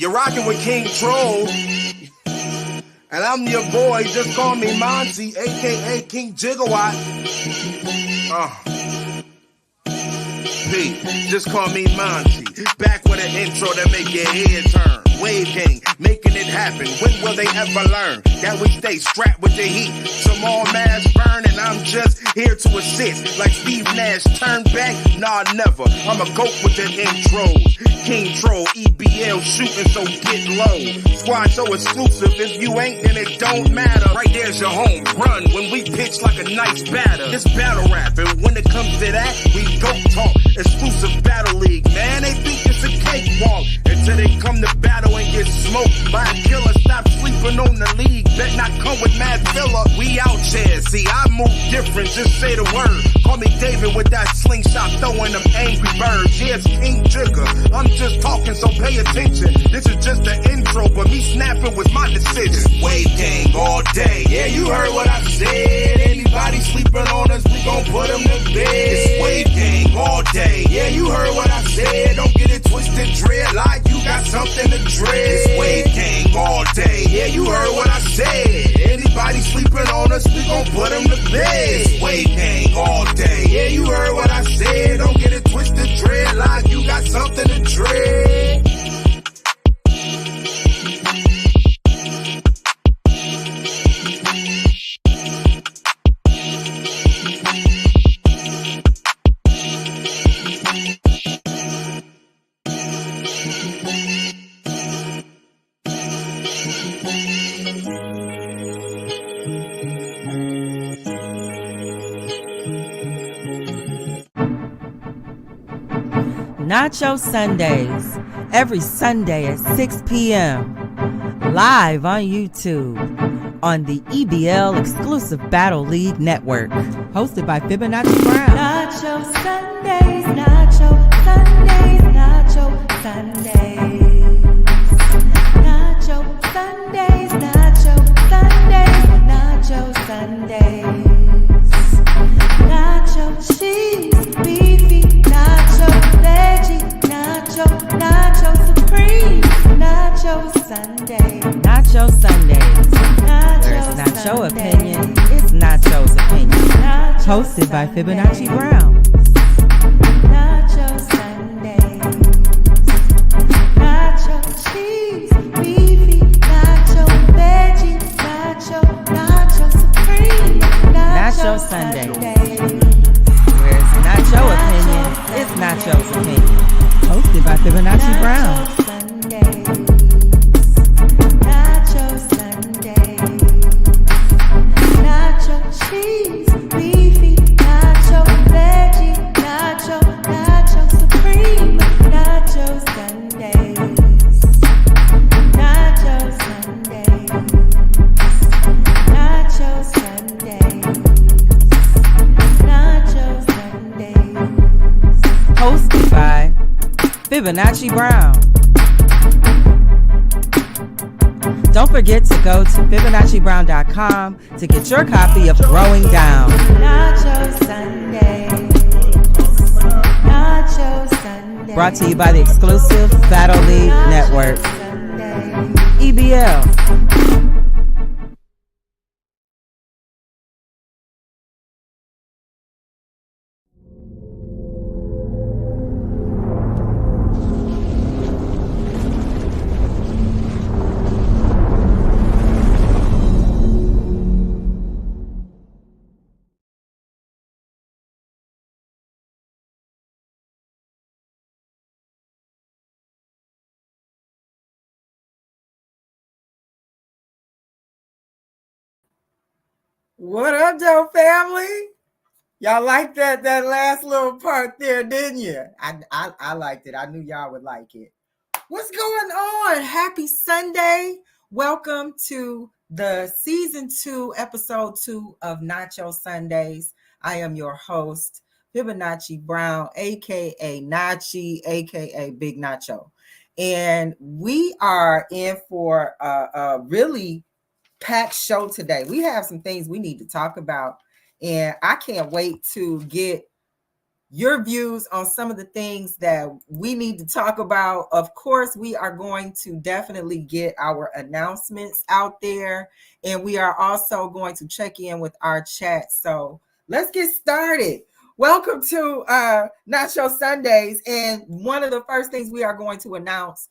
You're rocking with King Troll. And I'm your boy, just call me Monty, a.k.a. King Gigawatt. Pete, just call me Monty. Back with an intro to make your head turn. Wave gang, making it happen. When will they ever learn that we stay strapped with the heat? Some all mass burn and I'm just here to assist. Like Steve Nash, turn back? Nah, never. I'm a goat with the intros. King Troll, EBL shooting, so get low. Squad so exclusive, if you ain't, then it don't matter. Right there's your home run when we pitch like a nice batter. This battle rap, and when it comes to that, we go talk. Exclusive battle league, man, they think it's a cakewalk. Until they come to battle and get smoked by a killer. Stop sleeping on the league, bet not come with mad filler. We out here, see I move different, just say the word. Call me David with that slingshot, throwing them angry birds. Yes, King Jigger, I'm just talking, so pay attention. This is just the intro, but me snapping was my decision. Wave gang all day, yeah, you heard what I said. Anybody sleeping on us, we gon' put them to bed. It's wave gang all day, yeah, you heard what I said. Don't get it twisted, dread like you got something to dread. It's wave gang all day, yeah, you heard what I said. Anybody sleeping on us, we gon' put them to bed. It's wave gang all day, yeah, you heard what I said. Don't get it twisted, dread like you got something to dread. Nacho Sundays, every Sunday at 6 p.m. Live on YouTube on the EBL exclusive Battle League Network. Hosted by Fibonacci Brown. Nacho Sundays, Nacho Sundays, Nacho Sundays. Nacho Sundays, Nacho Sundays, Nacho Sundays. Nacho cheese, beefy, nacho veggie, nacho supreme, nacho Sunday. Nacho Sundays. There's Nacho Nacho Sunday. opinion. It's Nacho's opinion. Nacho Hosted by Sunday. Fibonacci Brown. Nacho Sundays. Nacho cheese, beefy, nacho veggie, nacho supreme, Nacho Sundays. Where it's Nacho opinion, it's Nacho's opinion. Hosted by Fibonacci Brown. Nacho Sundays. Nacho cheese, beefy, nacho veggie, nacho supreme, nacho Sundays. Nacho Sundays. Nacho Sundays. Nacho Sundays. Hosted by Fibonacci Brown. Don't forget to go to FibonacciBrown.com to get your copy of Growing Down. Nacho Sundays. Nacho Sundays. Brought to you by the exclusive Battle League Network. EBL. What up, Joe family? Y'all liked that last little part there, didn't you? I liked it. I knew y'all would like it. What's going on? Happy Sunday. Welcome to the season 2, episode 2 of Nacho Sundays. I am your host, Fibonacci Brown, aka Nachi, aka Big Nacho. And we are in for a really packed show today. We have some things we need to talk about, and I can't wait to get your views on some of the things that we need to talk about. Of course, we are going to definitely get our announcements out there, and we are also going to check in with our chat. So let's get started. Welcome to Nacho Sundays. And one of the first things we are going to announce,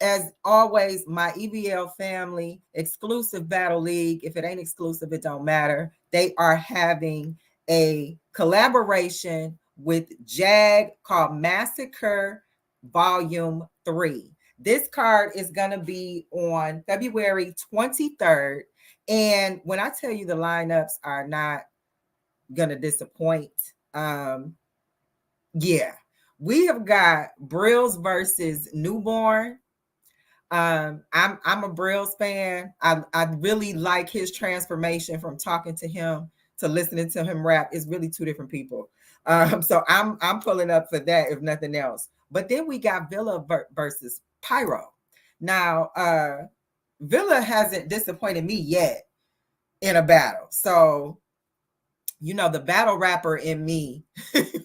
as always, my EBL family exclusive battle league. If it ain't exclusive, it don't matter. They are having a collaboration with JAG called Massacre Volume 3. This card is going to be on February 23rd. And when I tell you the lineups are not going to disappoint, yeah, we have got Brills versus Newborn. I'm a Brills fan. I really like his transformation from talking to him to listening to him rap. It's really two different people. So I'm pulling up for that if nothing else. But then we got Villa versus Pyro. Now Villa hasn't disappointed me yet in a battle. So you know, the battle rapper in me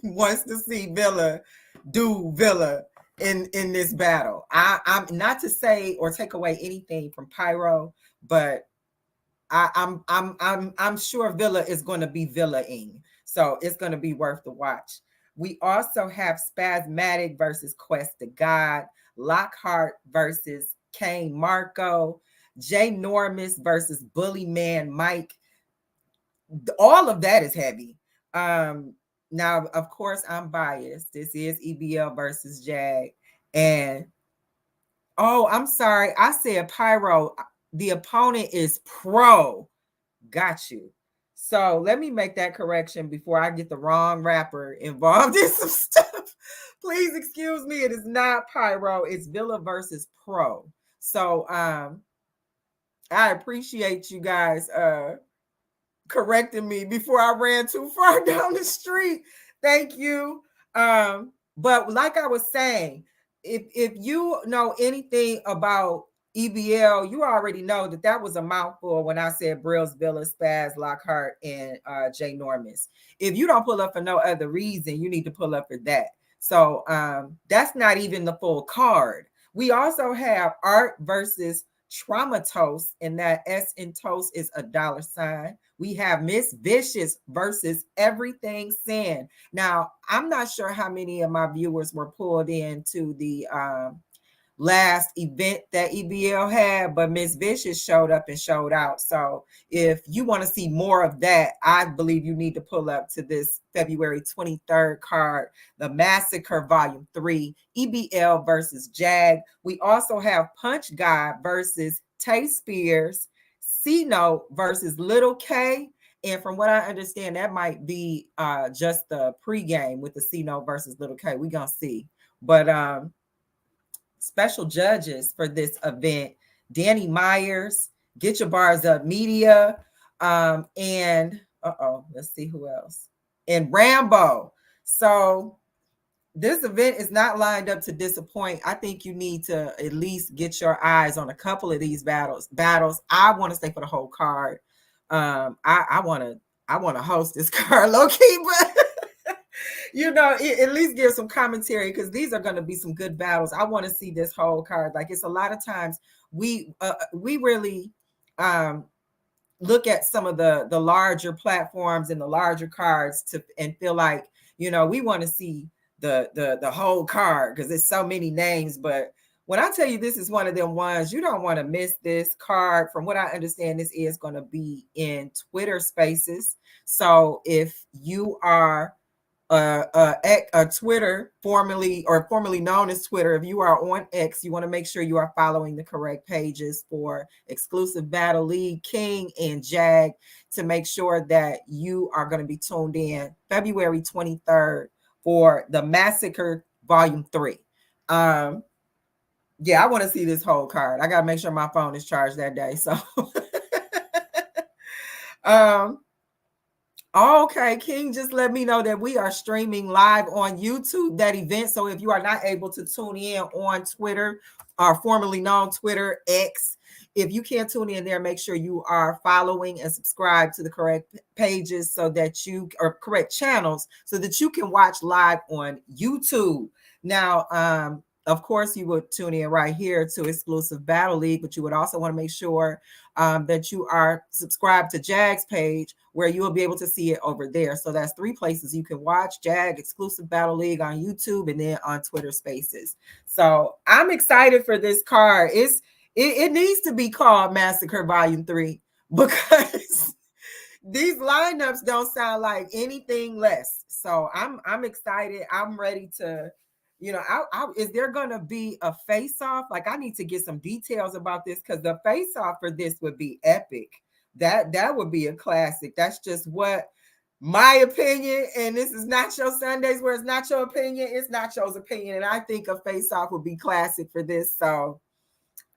wants to see Villa do Villa in this battle. I'm not to say or take away anything from Pyro, but I'm sure Villa is going to be Villa-ing. So it's going to be worth the watch. We also have Spasmatic versus Quest to God, Lockhart versus Kane Marco, Jay Normus versus Bully Man Mike. All of that is heavy. Now, of course, I'm biased. This is EBL versus Jag. And oh, I'm sorry. I said Pyro. The opponent is Pro. Got you. So let me make that correction before I get the wrong rapper involved in some stuff. Please excuse me. It is not Pyro. It's Villa versus Pro. So I appreciate you guys correcting me before I ran too far down the street. Thank you. But like I was saying, if you know anything about EBL, you already know that was a mouthful when I said Brills, Villa, Spaz, Lockhart, and Jay Normus. If you don't pull up for no other reason, you need to pull up for that. So that's not even the full card. We also have Art versus Traumatos, and that S in Toast is $. We have Miss Vicious versus Everything Sin. Now, I'm not sure how many of my viewers were pulled into the last event that EBL had, but Miss Vicious showed up and showed out. So if you want to see more of that, I believe you need to pull up to this February 23rd card, the Massacre Volume 3, EBL versus Jag. We also have Punch Guy versus Tay Spears, C-Note versus Little K. And from what I understand, that might be just the pregame with the C-Note versus Little K. We're going to see. But special judges for this event, Danny Myers, Get Your Bars Up Media, and let's see who else. And Rambo. So this event is not lined up to disappoint. I think you need to at least get your eyes on a couple of these battles. I want to stay for the whole card. I want to host this card low key, but you know, at least give some commentary, because these are going to be some good battles. I want to see this whole card. Like, it's a lot of times we really look at some of the larger platforms and the larger cards and feel like, you know, we want to see the whole card because there's so many names. But when I tell you this is one of them ones, you don't want to miss this card. From what I understand, this is going to be in Twitter Spaces. So if you are a Twitter, formerly known as Twitter, if you are on X, you want to make sure you are following the correct pages for Exclusive Battle League, King, and Jag, to make sure that you are going to be tuned in February 23rd for the Massacre Volume 3. Yeah, I want to see this whole card. I got to make sure my phone is charged that day. So Okay, King just let me know that we are streaming live on YouTube that event. So if you are not able to tune in on Twitter, or formerly known Twitter X, if you can't tune in there, make sure you are following and subscribe to the correct pages so that you or correct channels so that you can watch live on YouTube. Now, of course, you would tune in right here to Exclusive Battle League, but you would also want to make sure that you are subscribed to Jag's page where you will be able to see it over there. So that's 3 places you can watch Jag Exclusive Battle League on YouTube and then on Twitter Spaces. So I'm excited for this card. It needs to be called Massacre Volume 3 because these lineups don't sound like anything less. So I'm excited. I'm ready to, is there gonna be a face-off? Like I need to get some details about this because the face-off for this would be epic. That would be a classic. That's just what my opinion, and this is Nacho Sundays where it's not your opinion, it's Nacho's opinion. And I think a face-off would be classic for this. So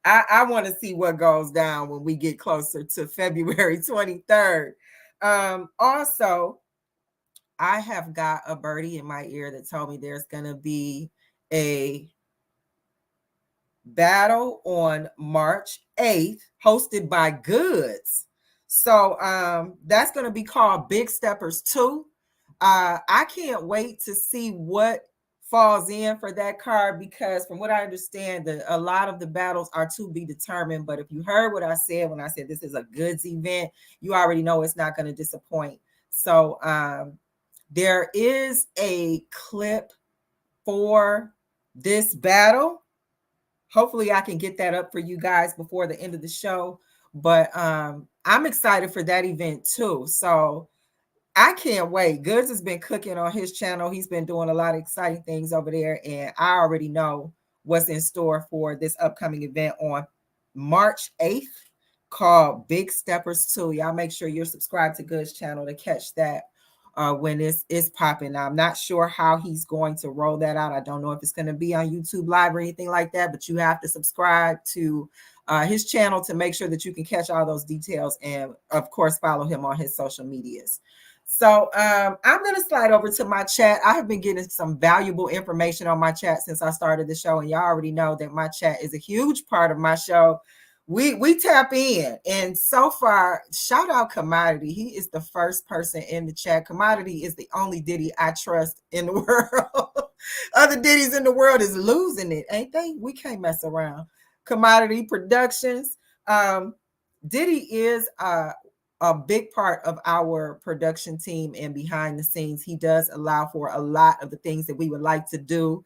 I want to see what goes down when we get closer to February 23rd. Also, I have got a birdie in my ear that told me there's going to be a battle on March 8th hosted by Goods. So that's going to be called Big Steppers 2. I can't wait to see what falls in for that card because from what I understand, a lot of the battles are to be determined. But if you heard what I said when I said this is a Goods event, you already know it's not going to disappoint. So there is a clip for this battle. Hopefully I can get that up for you guys before the end of the show. But I'm excited for that event too. So I can't wait. Goods has been cooking on his channel. He's been doing a lot of exciting things over there. And I already know what's in store for this upcoming event on March 8th called Big Steppers 2. Y'all make sure you're subscribed to Goods channel to catch that when it's popping. Now, I'm not sure how he's going to roll that out. I don't know if it's going to be on YouTube Live or anything like that, but you have to subscribe to his channel to make sure that you can catch all those details and, of course, follow him on his social medias. So I'm going to slide over to my chat. I have been getting some valuable information on my chat since I started the show, and y'all already know that my chat is a huge part of my show. We tap in, and so far, shout out Commodity. He is the first person in the chat. Commodity is the only Diddy I trust in the world. Other Diddies in the world is losing it, ain't they? We can't mess around. Commodity Productions. Diddy is a big part of our production team and behind the scenes. He does allow for a lot of the things that we would like to do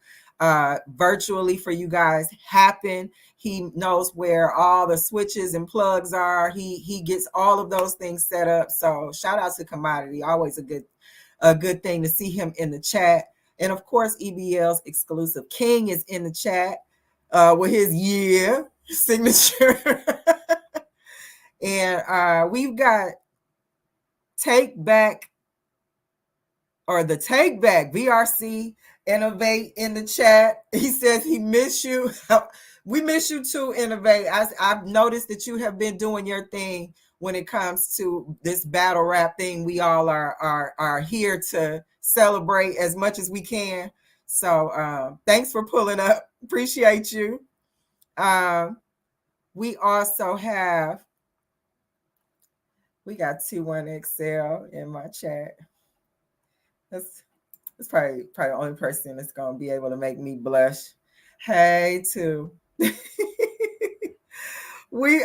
virtually for you guys happen. He knows where all the switches and plugs are. He gets all of those things set up. So shout out to Commodity. Always a good thing to see him in the chat. And of course, EBL's exclusive King is in the chat with his signature. And we've got Take Back VRC Innovate in the chat. He says he miss you. We miss you too, Innovate. I've noticed that you have been doing your thing when it comes to this battle rap thing. We all are here to celebrate as much as we can. So thanks for pulling up. Appreciate you. We also have, we got 21XL in my chat. That's probably the only person that's gonna be able to make me blush. Hey, too. We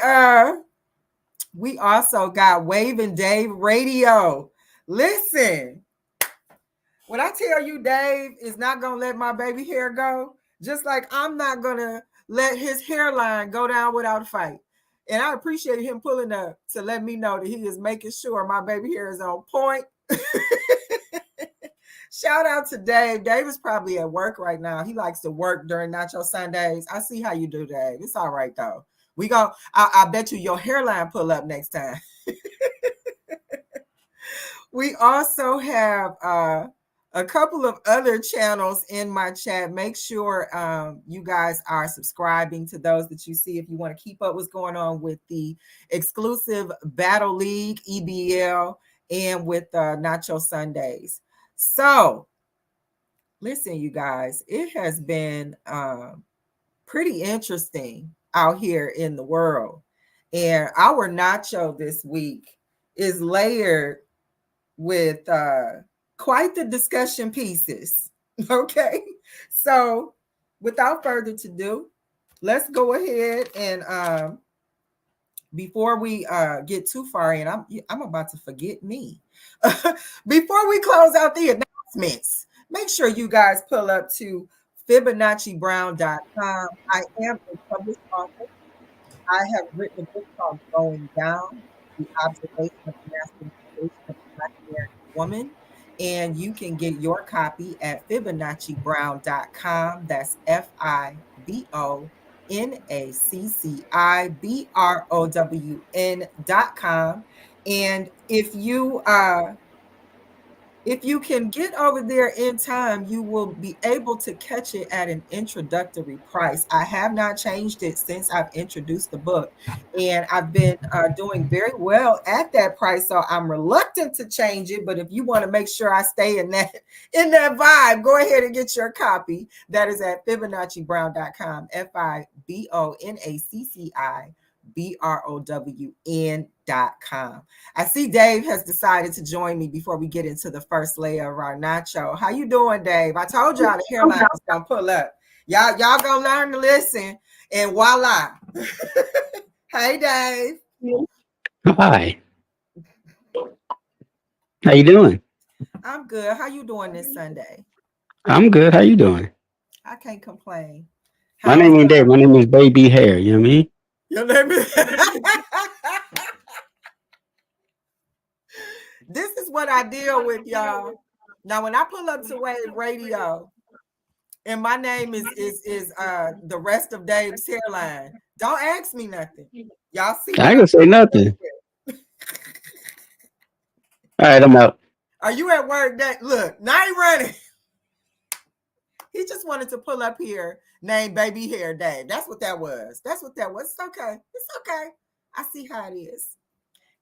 also got Wave and Dave Radio. Listen, when I tell you Dave is not gonna let my baby hair go, just like I'm not gonna let his hairline go down without a fight. And I appreciate him pulling up to let me know that he is making sure my baby hair is on point. Shout out to Dave. Dave is probably at work right now. He likes to work during Nacho Sundays. I see how you do, Dave. It's all right, though. I bet you your hairline pull up next time. We also have a couple of other channels in my chat. Make sure you guys are subscribing to those that you see if you want to keep up what's going on with the exclusive Battle League, EBL, and with Nacho Sundays. So, listen, you guys, it has been pretty interesting out here in the world. And our nacho this week is layered with quite the discussion pieces. Okay. So, without further ado, let's go ahead and before we get too far in, I'm about to forget me. Before we close out the announcements, make sure you guys pull up to FibonacciBrown.com. I am a published author. I have written a book called Going Down, The Observation of the Masculinization of the Black American Woman. And you can get your copy at FibonacciBrown.com. That's FibonacciBrown.com. And if you can get over there in time, you will be able to catch it at an introductory price. I have not changed it since I've introduced the book, and I've been doing very well at that price. So I'm reluctant to change it. But if you want to make sure I stay in that vibe, go ahead and get your copy. That is at FibonacciBrown.com. FibonacciBrown.com. I see Dave has decided to join me before we get into the first layer of our nacho. How you doing, Dave? I told y'all the hairline was gonna pull up. Y'all gonna learn to listen, and voila. Hey, Dave. Hi. How you doing? I'm good. How you doing this Sunday? I'm good. How you doing? I can't complain. My name ain't Dave. My name is Baby Hair. You know what I mean? Your name is This is what I deal with, y'all. Now, when I pull up to Wave Radio, and my name is the rest of Dave's hairline, don't ask me nothing. Y'all see? I ain't gonna say nothing. All right, I'm out. Are you at work? That look, now he running. He just wanted to pull up here, name Baby Hair Dave. That's what that was. It's okay. It's okay. I see how it is.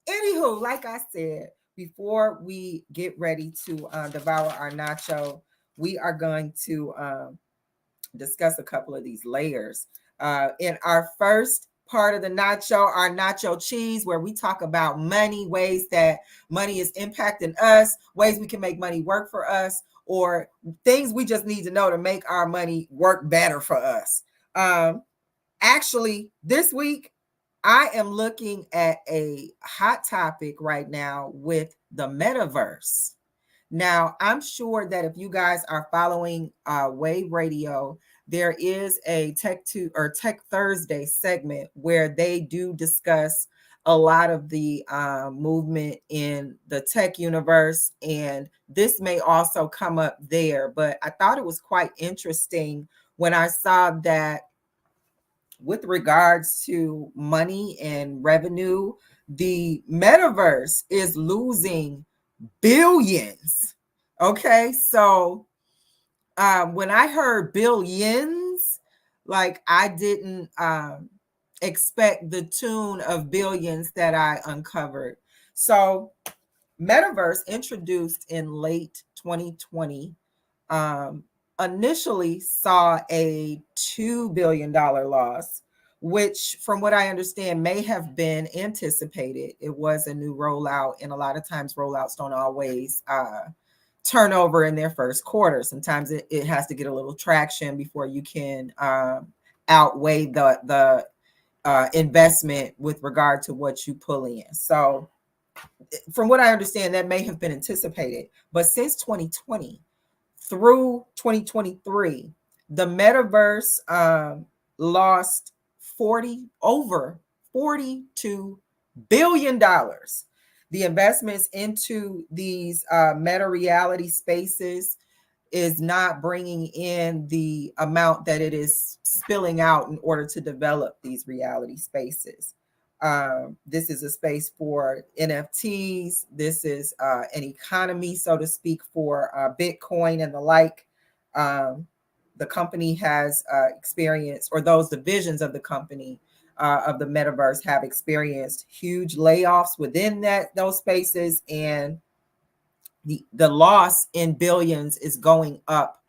Anywho, like I said, before we get ready to devour our nacho, we are going to discuss a couple of these layers. In our first part of the nacho, our nacho cheese, where we talk about money, ways that money is impacting us, ways we can make money work for us, or things we just need to know to make our money work better for us. Actually, this week, I am looking at a hot topic right now with the metaverse. Now, I'm sure that if you guys are following Wave Radio, there is a Tech Thursday segment where they do discuss a lot of the movement in the tech universe, and this may also come up there. But I thought it was quite interesting when I saw that with regards to money and revenue, the metaverse is losing billions. Okay, so when I heard billions, like I didn't expect the tune of billions that I uncovered. So metaverse introduced in late 2020 initially saw a $2 billion loss, which from what I understand may have been anticipated. It was a new rollout, and a lot of times rollouts don't always turn over in their first quarter. Sometimes it has to get a little traction before you can outweigh the investment with regard to what you pull in. So from what I understand, that may have been anticipated. But since 2020 through 2023, the metaverse lost over $42 billion. The investments into these meta reality spaces is not bringing in the amount that it is spilling out in order to develop these reality spaces. This is a space for NFTs. This is an economy, so to speak, for Bitcoin and the like. The company has experienced, or those divisions of the company of the metaverse have experienced huge layoffs within those spaces, and the loss in billions is going up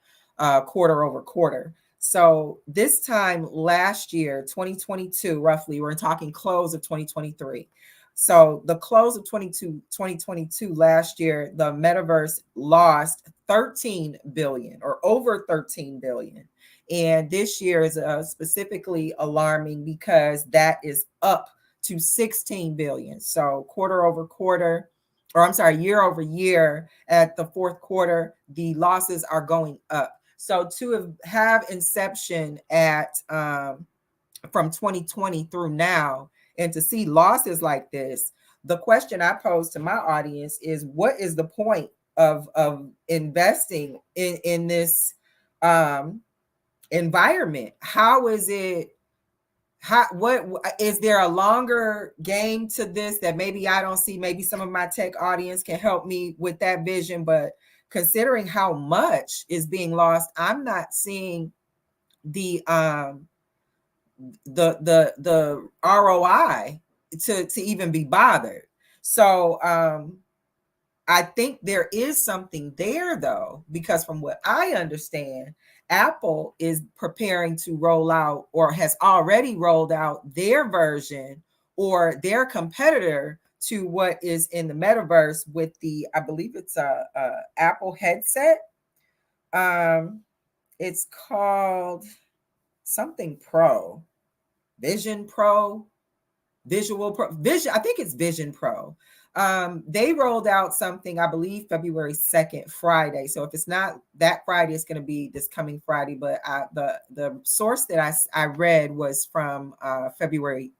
quarter over quarter. So this time last year, 2022, roughly, we're talking close of 2023. So the close of 2022 last year, the metaverse lost 13 billion or over 13 billion. And this year is specifically alarming because that is up to 16 billion. So quarter over quarter, or I'm sorry, year over year at the fourth quarter, the losses are going up. So to have inception at from 2020 through now, and to see losses like this, the question I pose to my audience is, what is the point of investing in this environment? How is it? What is there a longer game to this that maybe I don't see? Maybe some of my tech audience can help me with that vision, but considering how much is being lost, I'm not seeing the ROI to even be bothered. So I think there is something there, though, because from what I understand, Apple is preparing to roll out, or has already rolled out, their version or their competitor to what is in the metaverse with the, I believe it's a Apple headset. It's called something Pro, Vision Pro, Visual Pro, Vision. I think it's Vision Pro. They rolled out something, I believe, February 2nd, Friday. So if it's not that Friday, it's going to be this coming Friday. But the source that I read was from February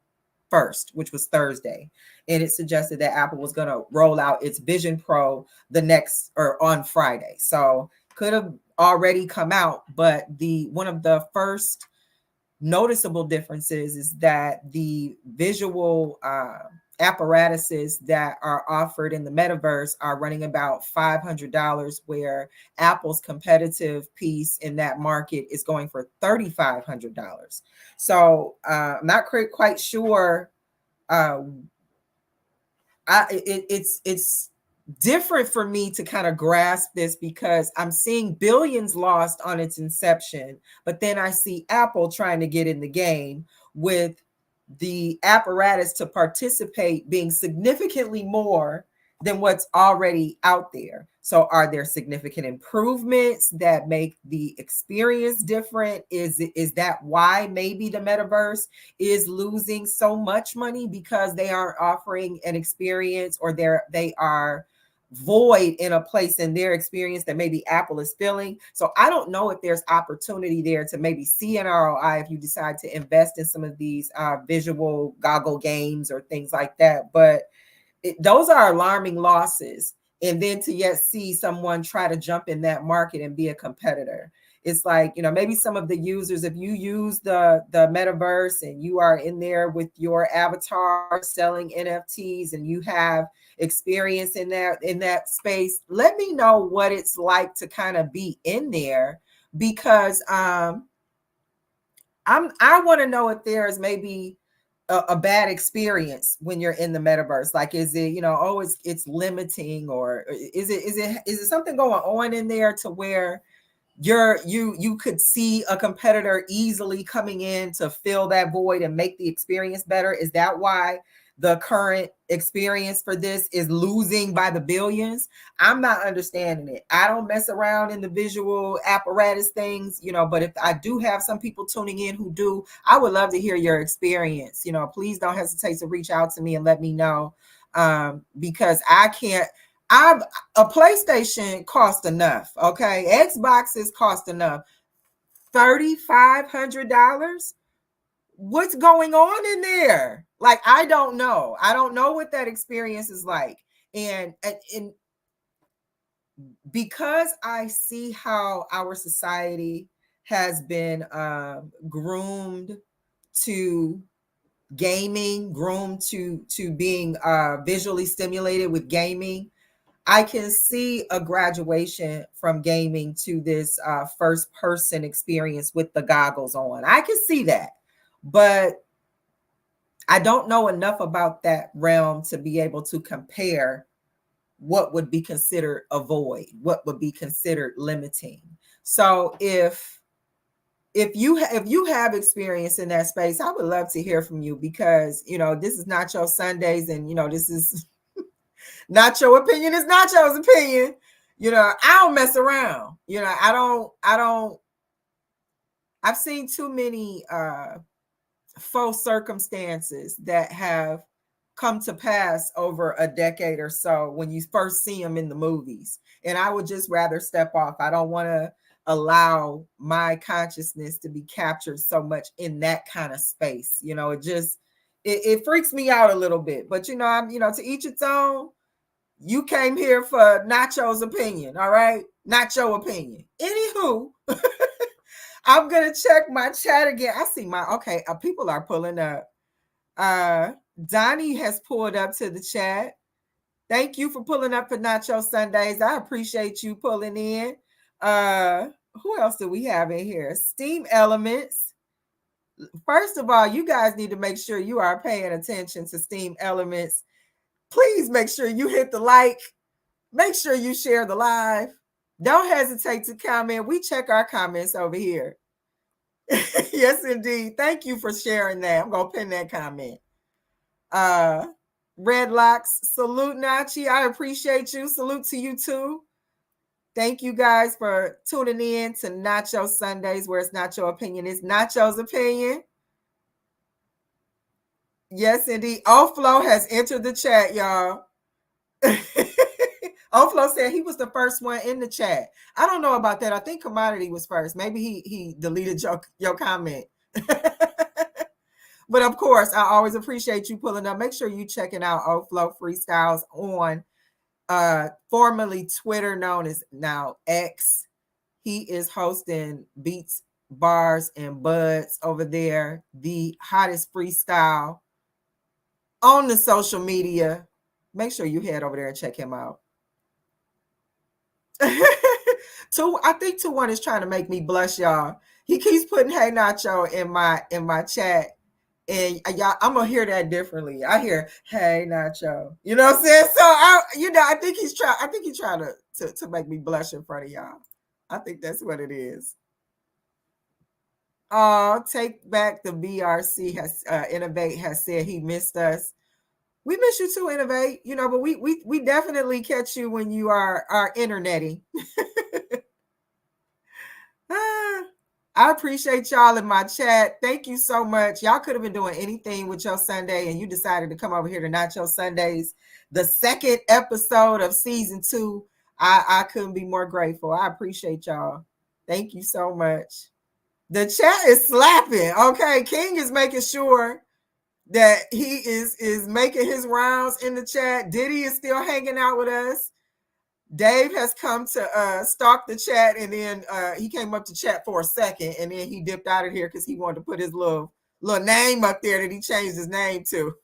1st, which was Thursday. And it suggested that Apple was going to roll out its Vision Pro the next, or on Friday. So could have already come out, but one of the first noticeable differences is that the visual apparatuses that are offered in the metaverse are running about $500, where Apple's competitive piece in that market is going for $3,500. So I'm not quite sure. It's different for me to kind of grasp this, because I'm seeing billions lost on its inception, but then I see Apple trying to get in the game with the apparatus to participate being significantly more than what's already out there. So are there significant improvements that make the experience different? Is that why maybe the metaverse is losing so much money, because they aren't offering an experience, or they are void in a place in their experience that maybe Apple is filling? So I don't know if there's opportunity there to maybe see an ROI if you decide to invest in some of these visual goggle games or things like that. But those are alarming losses. And then to yet see someone try to jump in that market and be a competitor. It's like, maybe some of the users, if you use the metaverse and you are in there with your avatar selling NFTs and you have experience in that space, let me know what it's like to kind of be in there, because I want to know if there's maybe a bad experience when you're in the metaverse. Like, is it, it's limiting, or is it something going on in there to where you could see a competitor easily coming in to fill that void and make the experience better? Is that why the current experience for this is losing by the billions? I'm not understanding it. I don't mess around in the visual apparatus things, but if I do have some people tuning in who do, I would love to hear your experience. Please don't hesitate to reach out to me and let me know, because a PlayStation cost enough. Okay. Xboxes cost enough. $3,500. What's going on in there? Like, I don't know what that experience is like. And because I see how our society has been groomed to gaming, groomed to being visually stimulated with gaming, I can see a graduation from gaming to this first person experience with the goggles on. I can see that. But I don't know enough about that realm to be able to compare what would be considered a void, what would be considered limiting. So if you have experience in that space, I would love to hear from you, because this is Nacho Sundays, and this is Nacho opinion is Nacho's opinion. I don't mess around. I've seen too many faux circumstances that have come to pass over a decade or so when you first see them in the movies. And I would just rather step off. I don't want to allow my consciousness to be captured so much in that kind of space. It freaks me out a little bit. But I'm to each its own. You came here for Nacho's opinion, all right? Nacho opinion. Anywho, I'm gonna check my chat again. I see people are pulling up. Donnie has pulled up to the chat. Thank you for pulling up for Nacho Sundays. I appreciate you pulling in. Who else do we have in here? Steam Elements. First of all, you guys need to make sure you are paying attention to Steam Elements. Please make sure you hit the like. Make sure you share the live. Don't hesitate to comment. We check our comments over here. Yes, indeed. Thank you for sharing that. I'm going to pin that comment. Red Locks, salute Nachi. I appreciate you. Salute to you too. Thank you guys for tuning in to Nacho Sundays, where it's Nacho opinion. It's Nacho's opinion. Yes, indeed. Oflo has entered the chat, y'all. Oflo said he was the first one in the chat. I don't know about that. I think Commodity was first. Maybe he deleted your comment. But of course, I always appreciate you pulling up. Make sure you checking out Oflo Freestyles on formerly Twitter, known as now X. He is hosting Beats, Bars, and Buds over there. The hottest freestyle on the social media. Make sure you head over there and check him out. I think 2-1 is trying to make me blush, y'all. He keeps putting "Hey Nacho" in my chat, and y'all, I'm gonna hear that differently. I hear "Hey Nacho," you know what I'm saying? So I think he's trying to make me blush in front of y'all. I think that's what it is. Oh, take back the BRC has Innovate has said he missed us. We miss you too, Innovate. But we definitely catch you when you are interneting. I appreciate y'all in my chat. Thank you so much. Y'all could have been doing anything with your Sunday, and you decided to come over here to Nacho Sundays, the second episode of season 2. I couldn't be more grateful. I appreciate y'all. Thank you so much. The chat is slapping. Okay, King is making sure that he is making his rounds in the chat. Diddy is still hanging out with us. Dave has come to stalk the chat, and then he came up to chat for a second, and then he dipped out of here because he wanted to put his little name up there that he changed his name to.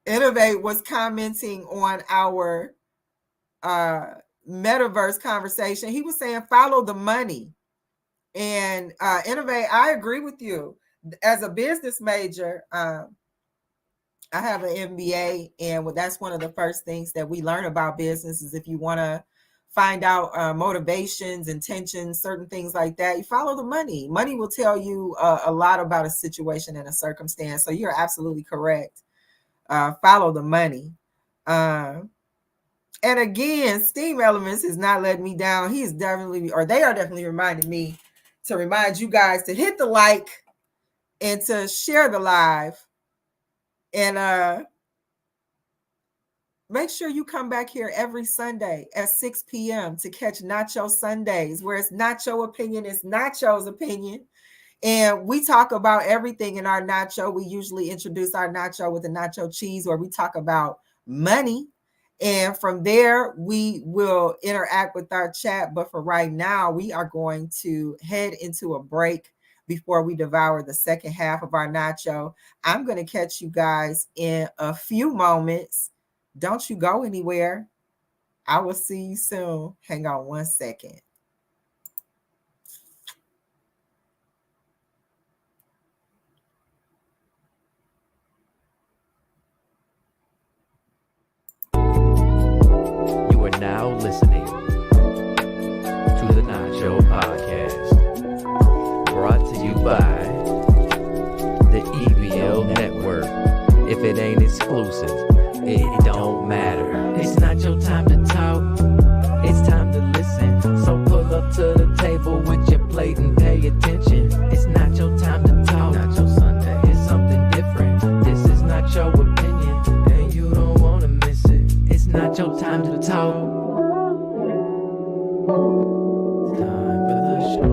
Innovate was commenting on our metaverse conversation. He was saying follow the money. And Innovate, I agree with you. As a business major, I have an MBA, and that's one of the first things that we learn about business is if you want to find out motivations, intentions, certain things like that, you follow the money. Money will tell you a lot about a situation and a circumstance. So you're absolutely correct. Follow the money. And again, Steam Elements is not letting me down. They are definitely reminding me to remind you guys to hit the like and to share the live. And make sure you come back here every Sunday at 6 p.m. to catch Nacho Sundays, where it's Nacho opinion, it's Nacho's opinion. And we talk about everything in our nacho. We usually introduce our nacho with the nacho cheese, where we talk about money. And from there, we will interact with our chat. But for right now, we are going to head into a break before we devour the second half of our nacho. I'm going to catch you guys in a few moments. Don't you go anywhere. I will see you soon. Hang on one second. now listening to the Nacho Podcast, brought to you by the EBL Network. If it ain't exclusive, it don't matter. It's not your time to talk, it's time to listen. So pull up to the table with your plate and pay attention. It's not your time to talk, Nacho Sunday. It's something different. This is not your opinion, and you don't wanna miss it. It's not your time to talk. It's time for the show.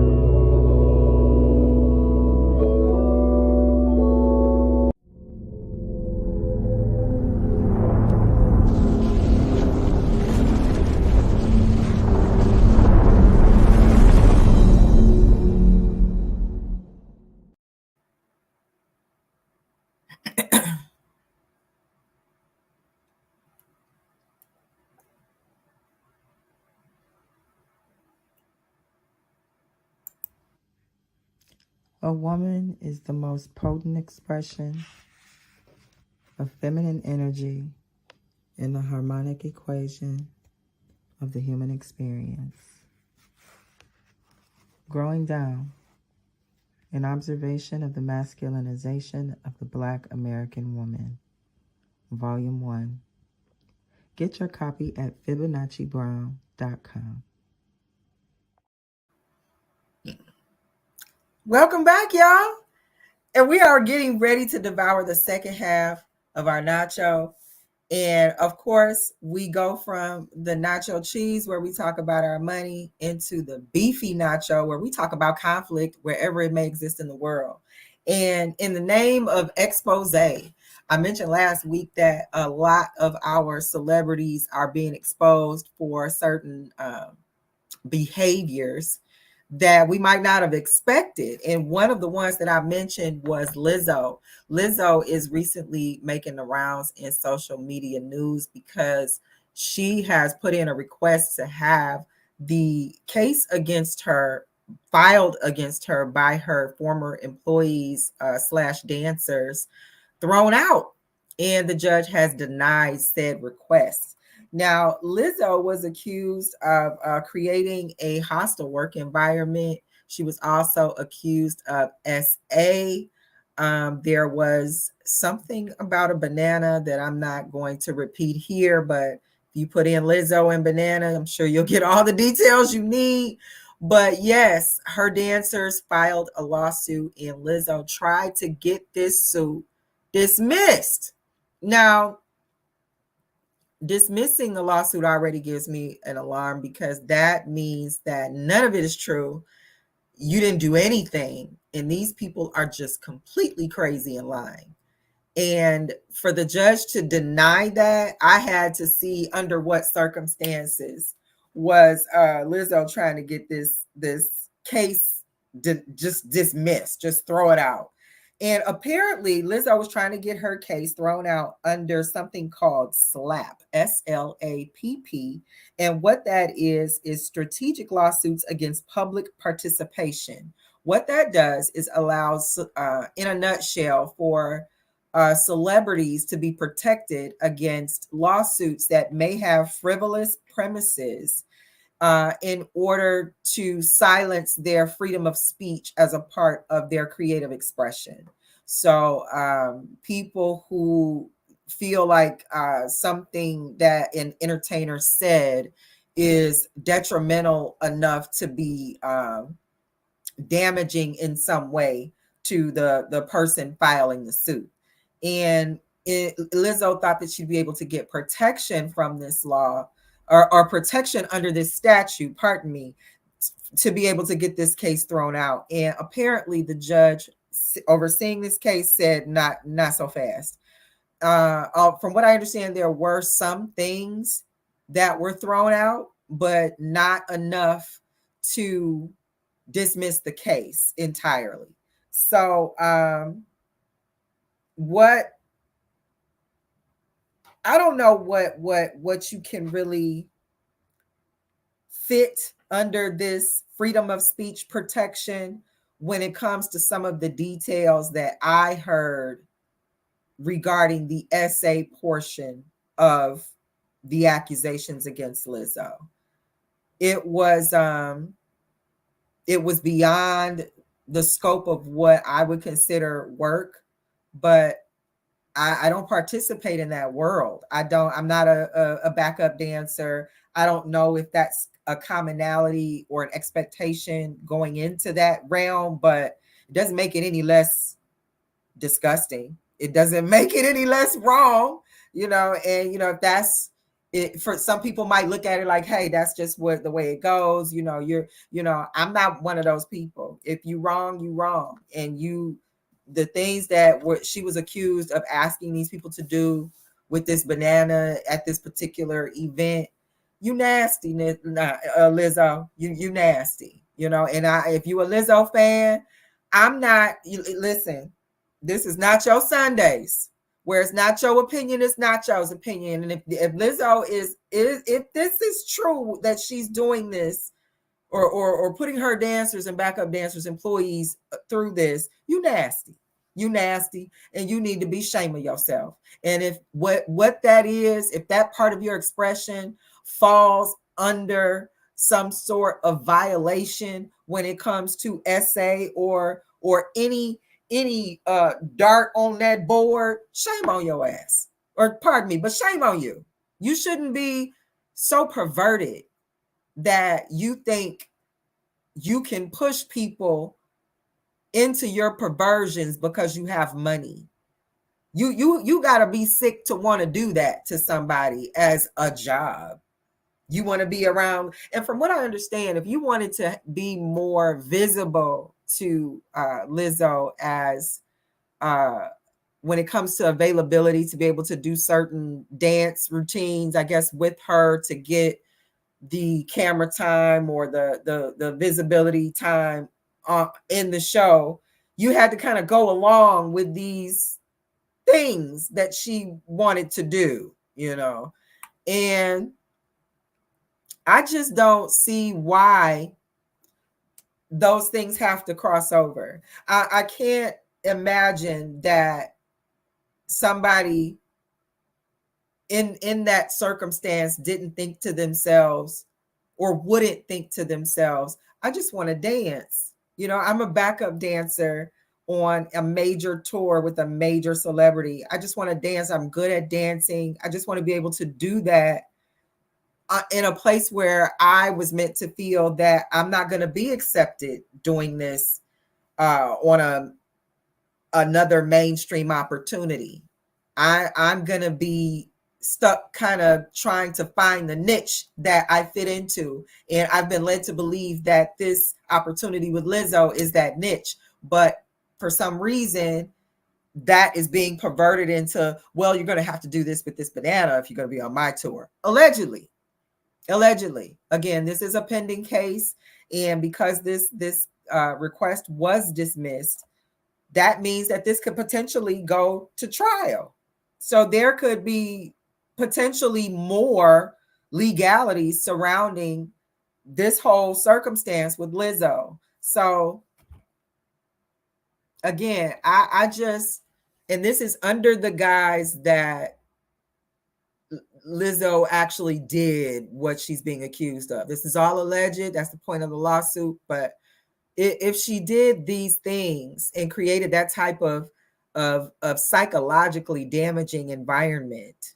A woman is the most potent expression of feminine energy in the harmonic equation of the human experience. Growing Down, an observation of the masculinization of the Black American woman, Volume 1. Get your copy at FibonacciBrown.com. Welcome back, y'all. And we are getting ready to devour the second half of our nacho. And of course, we go from the nacho cheese, where we talk about our money, into the beefy nacho, where we talk about conflict wherever it may exist in the world. And in the name of expose, I mentioned last week that a lot of our celebrities are being exposed for certain behaviors that we might not have expected. And one of the ones that I mentioned was LIZZO. LIZZO is recently making the rounds in social media news because she has put in a request to have the case against her filed against her by her former employees slash dancers thrown out. And the judge has denied said request. Now, LIZZO was accused of creating a hostile work environment. She was also accused of SA. There was something about a banana that I'm not going to repeat here, but if you put in LIZZO and banana, I'm sure you'll get all the details you need. But yes, her dancers filed a lawsuit, and LIZZO tried to get this suit dismissed. Now, dismissing the lawsuit already gives me an alarm, because that means that none of it is true. You didn't do anything, and these people are just completely crazy and lying. And for the judge to deny that, I had to see under what circumstances was LIZZO trying to get this case just dismissed, just throw it out. And apparently, LIZZO was trying to get her case thrown out under something called SLAPP, SLAPP. And what that is strategic lawsuits against public participation. What that does is allows, in a nutshell, for celebrities to be protected against lawsuits that may have frivolous premises in order to silence their freedom of speech as a part of their creative expression. So people who feel like something that an entertainer said is detrimental enough to be damaging in some way to the person filing the suit. And LIZZO thought that she'd be able to get protection from this law, or protection under this statute, pardon me, to be able to get this case thrown out. And apparently the judge overseeing this case said, not so fast. From what I understand, there were some things that were thrown out, but not enough to dismiss the case entirely. So I don't know what you can really fit under this freedom of speech protection when it comes to some of the details that I heard regarding the essay portion of the accusations against Lizzo. It was beyond the scope of what I would consider work, but I don't participate in that world. I'm not a backup dancer. I don't know if that's a commonality or an expectation going into that realm, but it doesn't make it any less disgusting. It doesn't make it any less wrong, and if that's it, for some people might look at it like, hey, that's just what the way it goes. I'm not one of those people. If you wrong, you wrong. And the things that she was accused of asking these people to do with this banana at this particular event, you nasty, Lizzo. You nasty, and if you a Lizzo fan, I'm not. Listen, this is Nacho Sundays, where it's Nacho opinion, it's Nacho's opinion. And if Lizzo is if this is true that she's doing this or putting her dancers and backup dancers, employees through this, you nasty, and you need to be shaming yourself. And if what that is, if that part of your expression falls under some sort of violation when it comes to essay or any dart on that board, shame on your ass. Or pardon me, but shame on you. You shouldn't be so perverted that you think you can push people into your perversions because you have money. You got to be sick to want to do that to somebody as a job. You want to be around. And from what I understand, if you wanted to be more visible to Lizzo as when it comes to availability to be able to do certain dance routines, I guess, with her to get the camera time or the visibility time in the show, you had to kind of go along with these things that she wanted to do, and I just don't see why those things have to cross over. I can't imagine that somebody in that circumstance didn't think to themselves or wouldn't think to themselves, I just want to dance. I'm a backup dancer on a major tour with a major celebrity. I just want to dance. I'm good at dancing. I just want to be able to do that in a place where I was meant to feel that I'm not going to be accepted doing this on another mainstream opportunity. I'm going to be stuck kind of trying to find the niche that I fit into. And I've been led to believe that this opportunity with Lizzo is that niche. But for some reason, that is being perverted into, well, you're going to have to do this with this banana if you're going to be on my tour. Allegedly. Again, this is a pending case. And because this request was dismissed, that means that this could potentially go to trial. So there could be potentially more legalities surrounding this whole circumstance with Lizzo. So again, I just, and this is under the guise that Lizzo actually did what she's being accused of. This is all alleged. That's the point of the lawsuit. But if she did these things and created that type of psychologically damaging environment,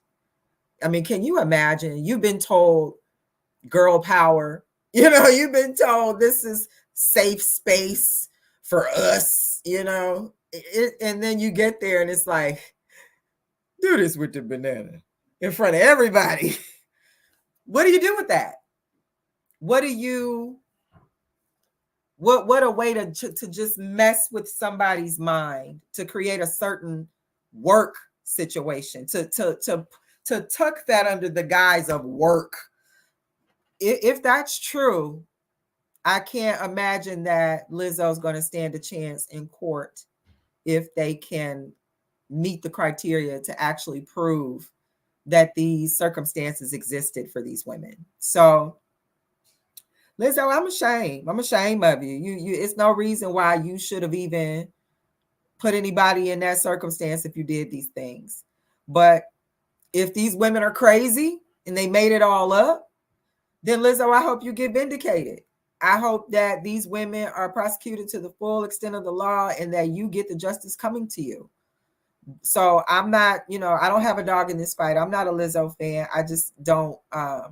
I mean, can you imagine? You've been told girl power, you've been told this is safe space for us, and then you get there and it's like, do this with the banana in front of everybody. What do you do with that? What a way to just mess with somebody's mind, to create a certain work situation, to tuck that under the guise of work. If that's true, I can't imagine that Lizzo's going to stand a chance in court if they can meet the criteria to actually prove that these circumstances existed for these women. So Lizzo, I'm ashamed of you. It's no reason why you should have even put anybody in that circumstance if you did these things. But if these women are crazy and they made it all up, then Lizzo, I hope you get vindicated. I hope that these women are prosecuted to the full extent of the law and that you get the justice coming to you. So I'm not, I don't have a dog in this fight. I'm not a Lizzo fan. I just don't, I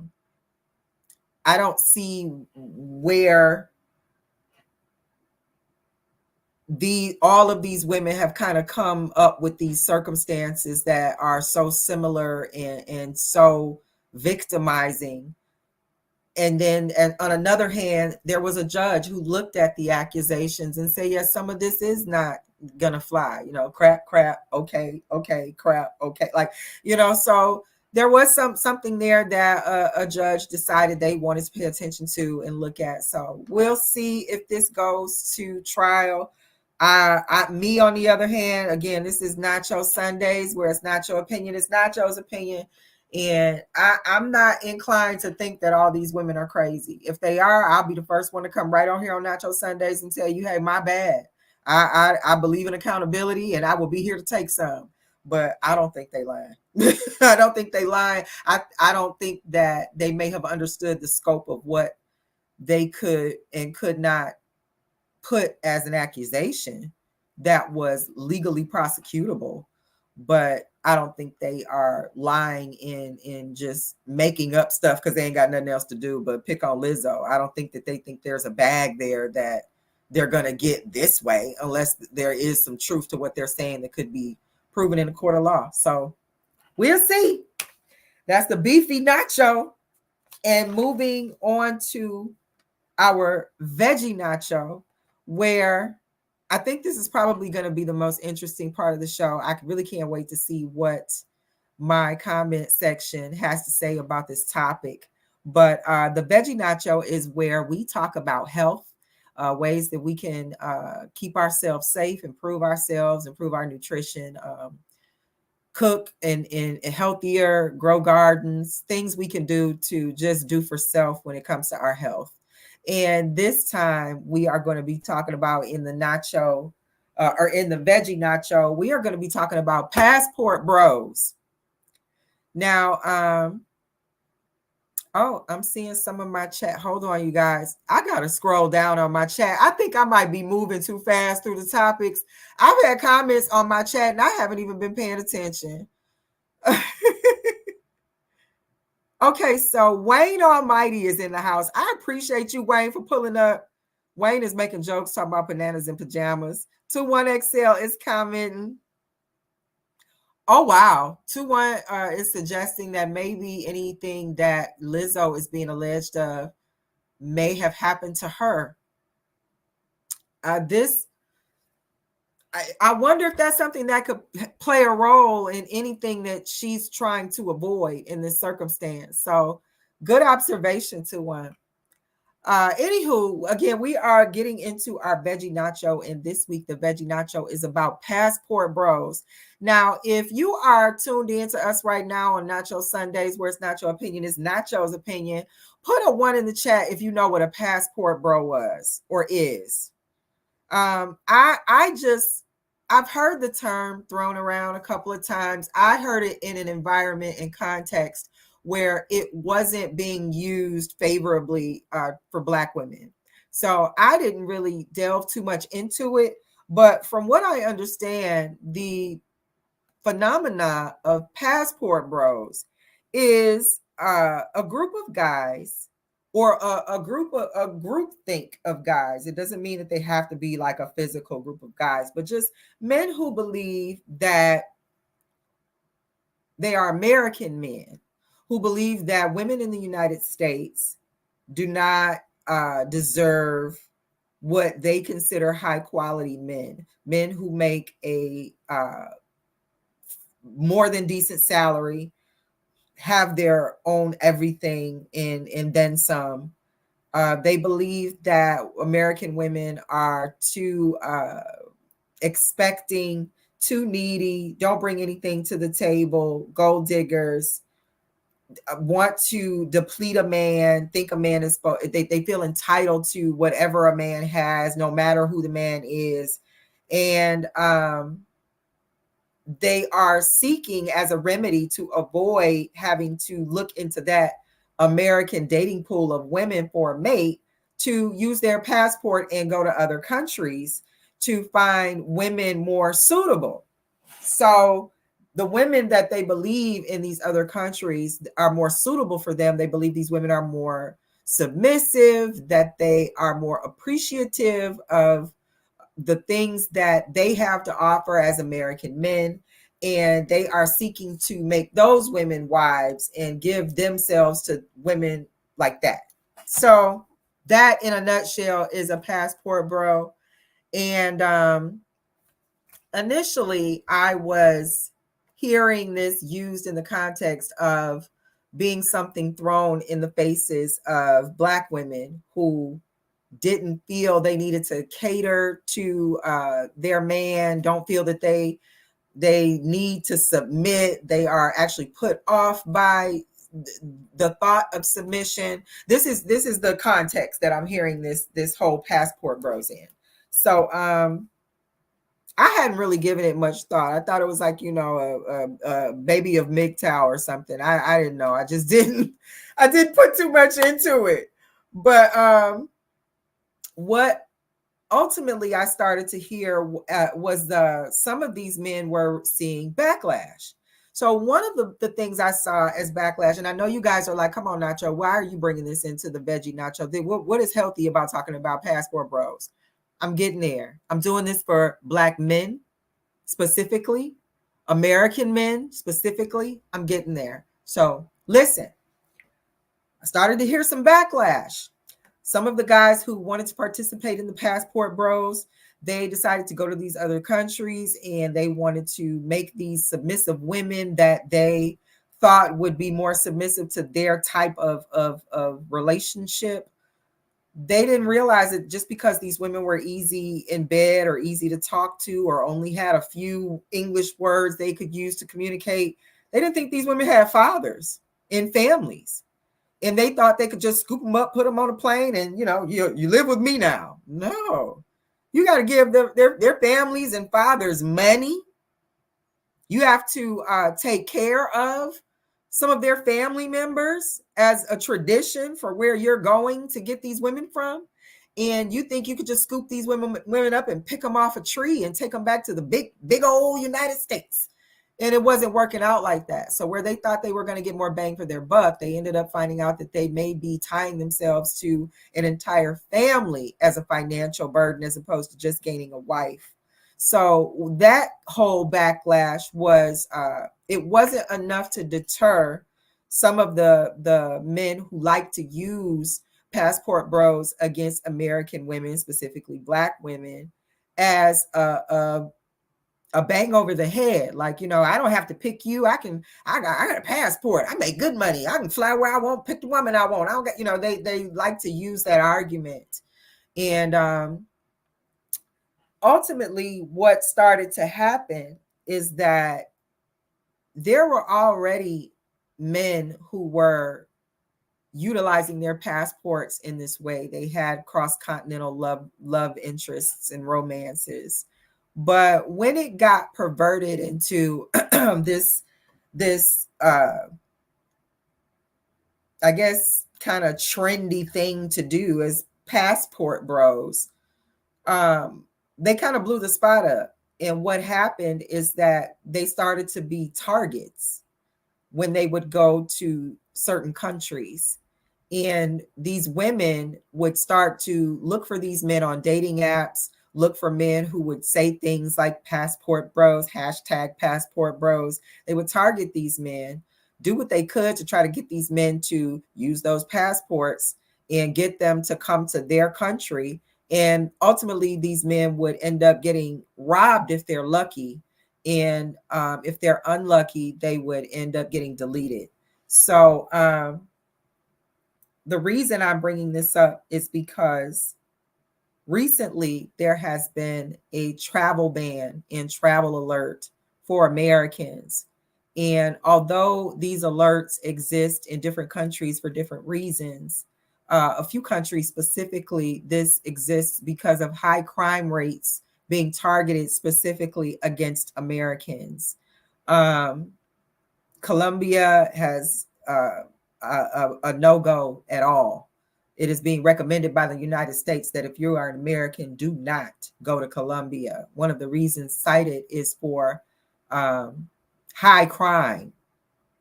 don't see where all of these women have kind of come up with these circumstances that are so similar and so victimizing. And then on another hand, there was a judge who looked at the accusations and said, yes, some of this is not gonna fly, crap, okay, crap, okay. Like, so there was something there that a judge decided they wanted to pay attention to and look at. So we'll see if this goes to trial. Me, on the other hand, again, this is Nacho Sundays, where it's not your opinion, it's Nacho's opinion. And I'm not inclined to think that all these women are crazy. If they are, I'll be the first one to come right on here on Nacho Sundays and tell you, hey, my bad. I believe in accountability and I will be here to take some. But I don't think they lie. I don't think they lie. I don't think that they may have understood the scope of what they could and could not put as an accusation that was legally prosecutable. But I don't think they are lying in just making up stuff because they ain't got nothing else to do but pick on Lizzo. I don't think that they think there's a bag there that they're going to get this way unless there is some truth to what they're saying that could be proven in a court of law. So we'll see. That's the beefy nacho. And moving on to our veggie nacho, where I think this is probably going to be the most interesting part of the show. I really can't wait to see what my comment section has to say about this topic. But the veggie nacho is where we talk about health, ways that we can keep ourselves safe, improve ourselves, improve our nutrition, cook and healthier, grow gardens, things we can do to just do for self when it comes to our health. And this time we are going to be talking about in the nacho or in the veggie nacho, we are going to be talking about passport bros. Now, I'm seeing some of my chat. Hold on, you guys. I got to scroll down on my chat. I think I might be moving too fast through the topics. I've had comments on my chat and I haven't even been paying attention. Okay, so Wayne Almighty is in the house. I appreciate you, Wayne, for pulling up. Wayne is making jokes talking about bananas in pajamas. 21XL is commenting. Oh, wow. 21 is suggesting that maybe anything that Lizzo is being alleged of may have happened to her. I wonder if that's something that could play a role in anything that she's trying to avoid in this circumstance. So good observation to one. Anywho, again, we are getting into our veggie nacho, and this week the veggie nacho is about passport bros. Now, if you are tuned in to us right now on Nacho Sundays, where it's not your opinion, it's Nacho's opinion, put a 1 in the chat if you know what a passport bro was or is. I've heard the term thrown around a couple of times. I heard it in an environment and context where it wasn't being used favorably for Black women. So I didn't really delve too much into it. But from what I understand, the phenomena of passport bros is a group of guys or a group think of guys. It doesn't mean that they have to be like a physical group of guys, but just men who believe that they are American men, who believe that women in the United States do not deserve what they consider high quality men who make a more than decent salary, have their own everything and then some. They believe that American women are too expecting, too needy, don't bring anything to the table, gold diggers, want to deplete a man, think a man is, they feel entitled to whatever a man has, no matter who the man is. And they are seeking as a remedy to avoid having to look into that American dating pool of women for a mate, to use their passport and go to other countries to find women more suitable. So the women that they believe in these other countries are more suitable for them, they believe these women are more submissive, that they are more appreciative of the things that they have to offer as American men. And they are seeking to make those women wives and give themselves to women like that. So that in a nutshell is a passport bro. And initially I was hearing this used in the context of being something thrown in the faces of Black women who didn't feel they needed to cater to their man, don't feel that they need to submit. They are actually put off by the thought of submission. This is the context that I'm hearing this whole passport bros in. So I hadn't really given it much thought. I thought it was like, you know, a baby of MGTOW or something. I didn't know. I just didn't put too much into it. But what ultimately I started to hear was some of these men were seeing backlash. So one of the things I saw as backlash, and I know you guys are like, come on, Nacho, why are you bringing this into the veggie Nacho? What is healthy about talking about passport bros? I'm getting there. I'm doing this for Black men specifically, American men specifically. I'm getting there. So listen, I started to hear some backlash. Some of the guys who wanted to participate in the passport bros, they decided to go to these other countries and they wanted to make these submissive women that they thought would be more submissive to their type of relationship. They didn't realize that just because these women were easy in bed or easy to talk to or only had a few English words they could use to communicate, they didn't think these women had fathers and families. And they thought they could just scoop them up, put them on a plane, and you live with me now. No, you got to give their families and fathers money. You have to take care of some of their family members as a tradition for where you're going to get these women from. And you think you could just scoop these women up and pick them off a tree and take them back to the big old United States. And it wasn't working out like that. So where they thought they were going to get more bang for their buck, they ended up finding out that they may be tying themselves to an entire family as a financial burden, as opposed to just gaining a wife. So that whole backlash was, it wasn't enough to deter some of the men who like to use passport bros against American women, specifically Black women, as a bang over the head. Like, I don't have to pick you. I got a passport. I make good money. I can fly where I want, pick the woman I want. I don't get, they like to use that argument. And ultimately what started to happen is that there were already men who were utilizing their passports in this way. They had cross-continental love interests and romances. But when it got perverted into this I guess kind of trendy thing to do as passport bros, they kind of blew the spot up. And what happened is that they started to be targets when they would go to certain countries. And these women would start to look for these men on dating apps, look for men who would say things like passport bros, hashtag passport bros. They would target these men, do what they could to try to get these men to use those passports and get them to come to their country. And ultimately, these men would end up getting robbed if they're lucky. And if they're unlucky, they would end up getting deleted. So the reason I'm bringing this up is because recently there has been a travel ban and travel alert for Americans. And although these alerts exist in different countries for different reasons, a few countries specifically, this exists because of high crime rates being targeted specifically against Americans. Colombia has a no-go at all. It is being recommended by the United States that if you are an American, do not go to Colombia. One of the reasons cited is for high crime.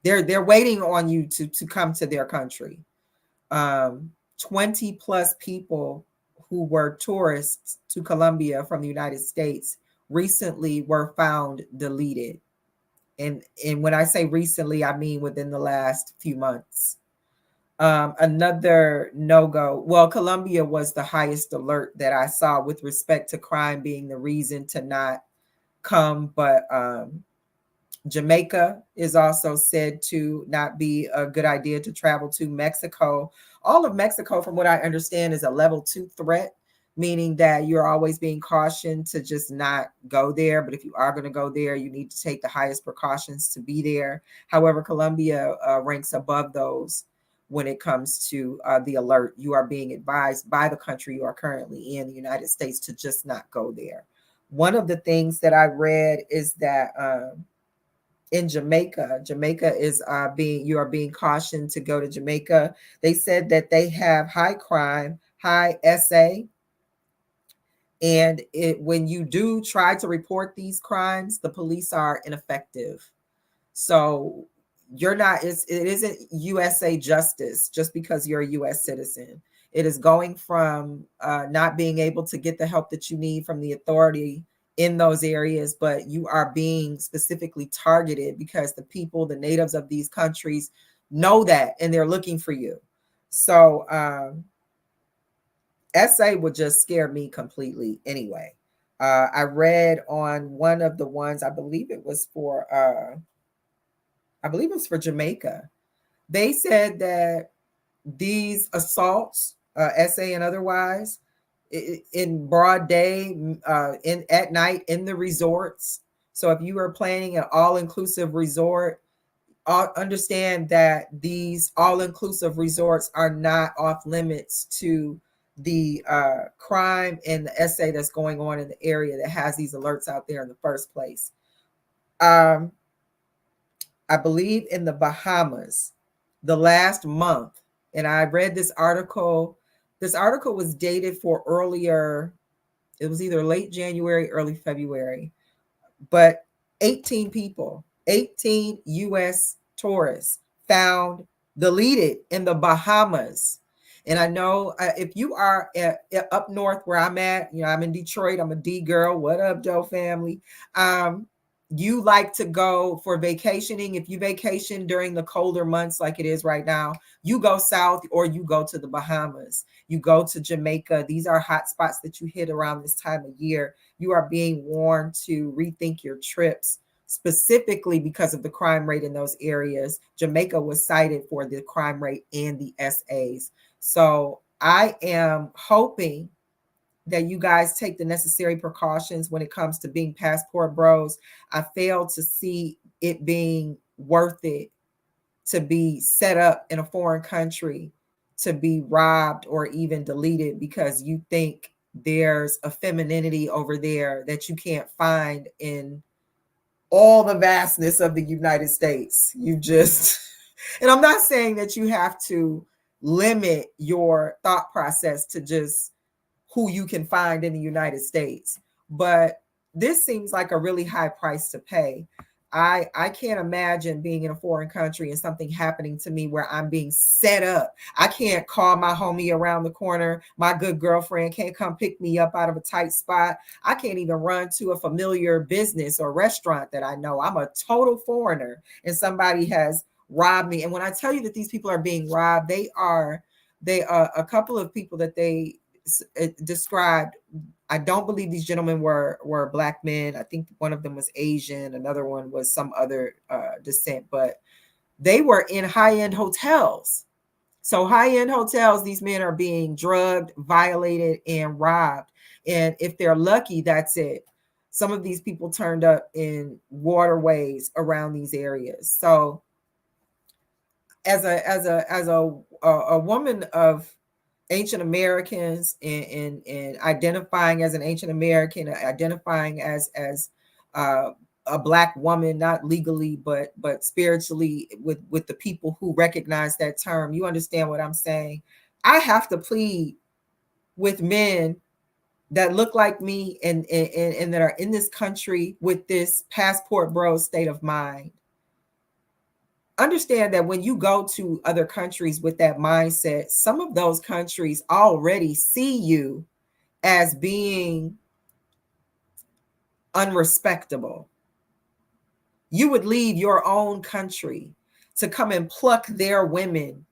They're waiting on you to come to their country. 20 plus people who were tourists to Colombia from the United States recently were found deleted. And when I say recently, I mean within the last few months. Another no-go. Well, Colombia was the highest alert that I saw with respect to crime being the reason to not come, but Jamaica is also said to not be a good idea to travel to. Mexico, all of Mexico, from what I understand, is a level 2 threat, meaning that you're always being cautioned to just not go there. But if you are going to go there, you need to take the highest precautions to be there. However, Colombia ranks above those when it comes to the alert. You are being advised by the country you are currently in, the United States, to just not go there. One of the things that I read is that in Jamaica is you are being cautioned to go to Jamaica. They said that they have high crime, high SA, and when you do try to report these crimes, the police are ineffective. So it isn't USA justice just because you're a US citizen. It is going from not being able to get the help that you need from the authority in those areas, but you are being specifically targeted because the people, the natives of these countries know that, and they're looking for you. So SA would just scare me completely anyway. I read on one of the ones, I believe it was for Jamaica. They said that these assaults, SA and otherwise, in broad day, at night in the resorts. So if you are planning an all-inclusive resort, understand that these all-inclusive resorts are not off limits to the crime and the SA that's going on in the area that has these alerts out there in the first place. I believe in the Bahamas, the last month, and I read this article. This article was dated for earlier, it was either late January, early February, but 18 people, 18 US tourists found deleted in the Bahamas. And I know if you are up north where I'm at, I'm in Detroit, I'm a D girl. What up, Joe family? You like to go for vacationing. If you vacation during the colder months like it is right now, you go south or you go to the Bahamas. You go to Jamaica. These are hot spots that you hit around this time of year. You are being warned to rethink your trips, specifically because of the crime rate in those areas. Jamaica was cited for the crime rate and the SAs. So I am hoping that you guys take the necessary precautions when it comes to being passport bros. I fail to see it being worth it to be set up in a foreign country to be robbed or even deleted because you think there's a femininity over there that you can't find in all the vastness of the United States. You just, and I'm not saying that you have to limit your thought process to just who you can find in the United States. But this seems like a really high price to pay. I can't imagine being in a foreign country and something happening to me where I'm being set up. I can't call my homie around the corner. My good girlfriend can't come pick me up out of a tight spot. I can't even run to a familiar business or restaurant that I know. I'm a total foreigner and somebody has robbed me. And when I tell you that these people are being robbed, they are a couple of people that they described. I don't believe these gentlemen were Black men. I think one of them was Asian. Another one was some other descent, but they were in high-end hotels. So high-end hotels, these men are being drugged, violated, and robbed. And if they're lucky, that's it. Some of these people turned up in waterways around these areas. So as a woman of ancient Americans and identifying as an ancient American, identifying as a Black woman, not legally but spiritually, with the people who recognize that term. You understand what I'm saying? I have to plead with men that look like me and that are in this country with this passport bro state of mind. Understand that when you go to other countries with that mindset, some of those countries already see you as being unrespectable. You would leave your own country to come and pluck their women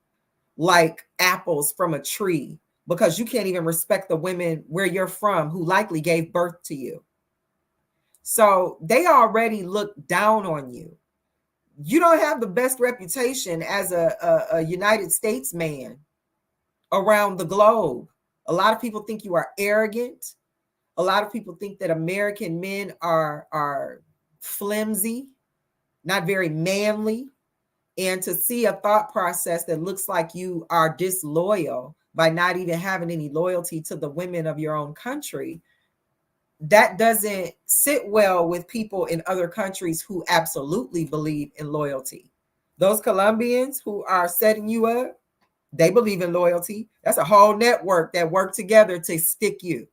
like apples from a tree because you can't even respect the women where you're from who likely gave birth to you. So they already look down on you. You don't have the best reputation as a United States man around the globe. A lot of people think you are arrogant. A lot of people think that American men are flimsy, not very manly. And to see a thought process that looks like you are disloyal by not even having any loyalty to the women of your own country, that doesn't sit well with people in other countries who absolutely believe in loyalty. Those Colombians who are setting you up, they believe in loyalty. That's a whole network that work together to stick you.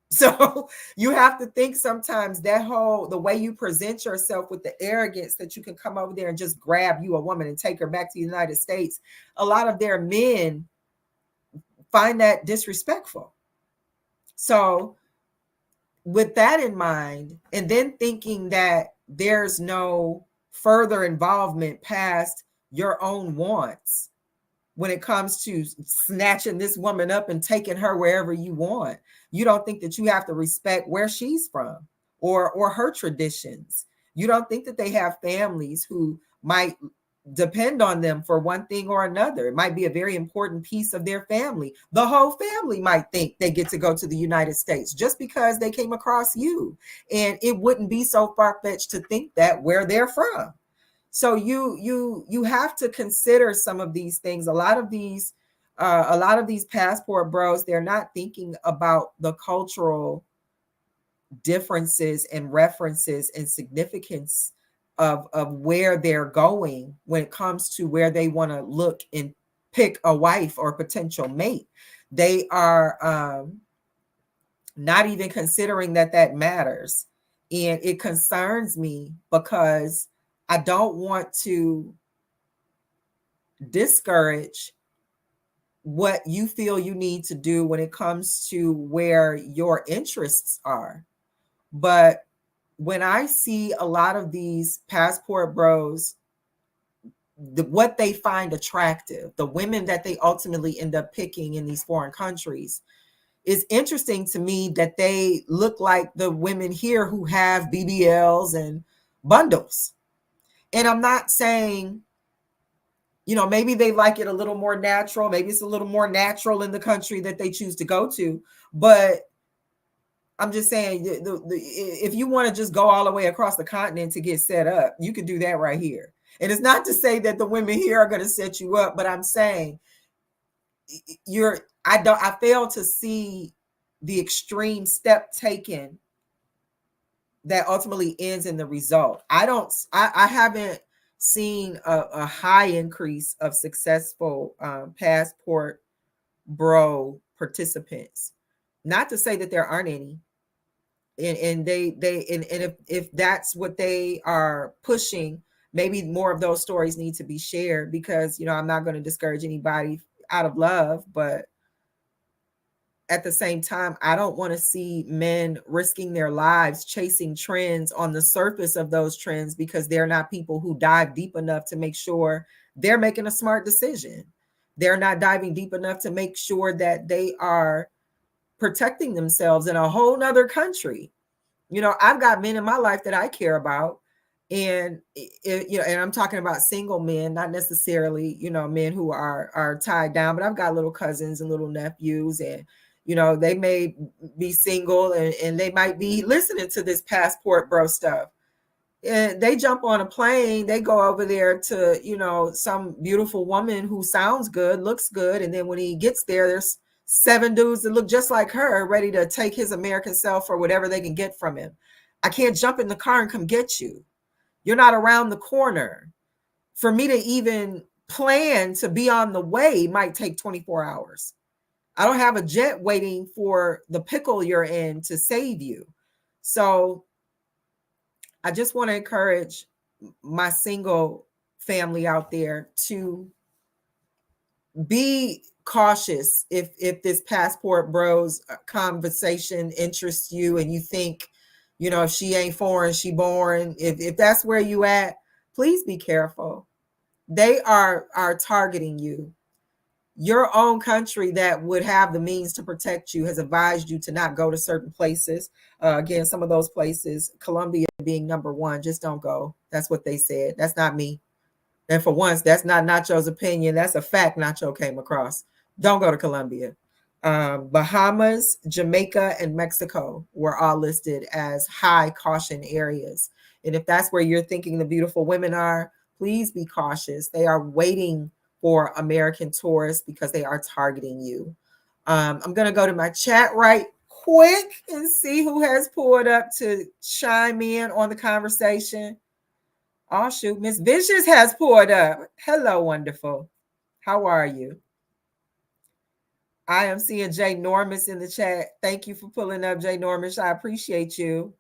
So you have to think sometimes the way you present yourself with the arrogance that you can come over there and just grab you a woman and take her back to the United States. A lot of their men find that disrespectful. So with that in mind, and then thinking that there's no further involvement past your own wants when it comes to snatching this woman up and taking her wherever you want, you don't think that you have to respect where she's from or her traditions. You don't think that they have families who might depend on them for one thing or another. It might be a very important piece of their family. The whole family might think they get to go to the United States just because they came across you. And it wouldn't be so far-fetched to think that where they're from. So you have to consider some of these things. A lot of these passport bros, they're not thinking about the cultural differences and references and significance of where they're going when it comes to where they want to look and pick a wife or potential mate. They are not even considering that matters. And it concerns me because I don't want to discourage what you feel you need to do when it comes to where your interests are. But when I see a lot of these passport bros, what they find attractive, the women that they ultimately end up picking in these foreign countries, it's interesting to me that they look like the women here who have BBLs and bundles. And I'm not saying, maybe they like it a little more natural. Maybe it's a little more natural in the country that they choose to go to. But I'm just saying, if you want to just go all the way across the continent to get set up, you can do that right here. And it's not to say that the women here are going to set you up, but I'm saying I fail to see the extreme step taken that ultimately ends in the result. I haven't seen a high increase of successful passport bro participants. Not to say that there aren't any. And if that's what they are pushing, maybe more of those stories need to be shared, because I'm not going to discourage anybody out of love, but at the same time, I don't want to see men risking their lives chasing trends on the surface of those trends, because they're not people who dive deep enough to make sure they're making a smart decision. They're not diving deep enough to make sure that they are protecting themselves in a whole nother country. I've got men in my life that I care about, and and I'm talking about single men, not necessarily men who are tied down, but I've got little cousins and little nephews, and they may be single and they might be listening to this passport bro stuff, and they jump on a plane, they go over there to some beautiful woman who sounds good, looks good, and then when he gets there, they're 7 dudes that look just like her ready to take his American self for whatever they can get from him. I can't jump in the car and come get you. You're not around the corner. For me to even plan to be on the way might take 24 hours. I don't have a jet waiting for the pickle you're in to save you. So I just want to encourage my single family out there to be cautious if this passport bros conversation interests you and you think, if she ain't foreign, she born. If that's where you at, please be careful. They are targeting you. Your own country that would have the means to protect you has advised you to not go to certain places. Again, some of those places, Colombia being number one, just don't go. That's what they said. That's not me. And for once, that's not Nacho's opinion. That's a fact Nacho came across. Don't go to Colombia. Bahamas, Jamaica, and Mexico were all listed as high caution areas. And if that's where you're thinking the beautiful women are, please be cautious. They are waiting for American tourists because they are targeting you. I'm going to go to my chat right quick and see who has pulled up to chime in on the conversation. Oh, shoot. Miss Vicious has pulled up. Hello, wonderful. How are you? I am seeing Jay Normus in the chat. Thank you for pulling up, Jay Normus. I appreciate you.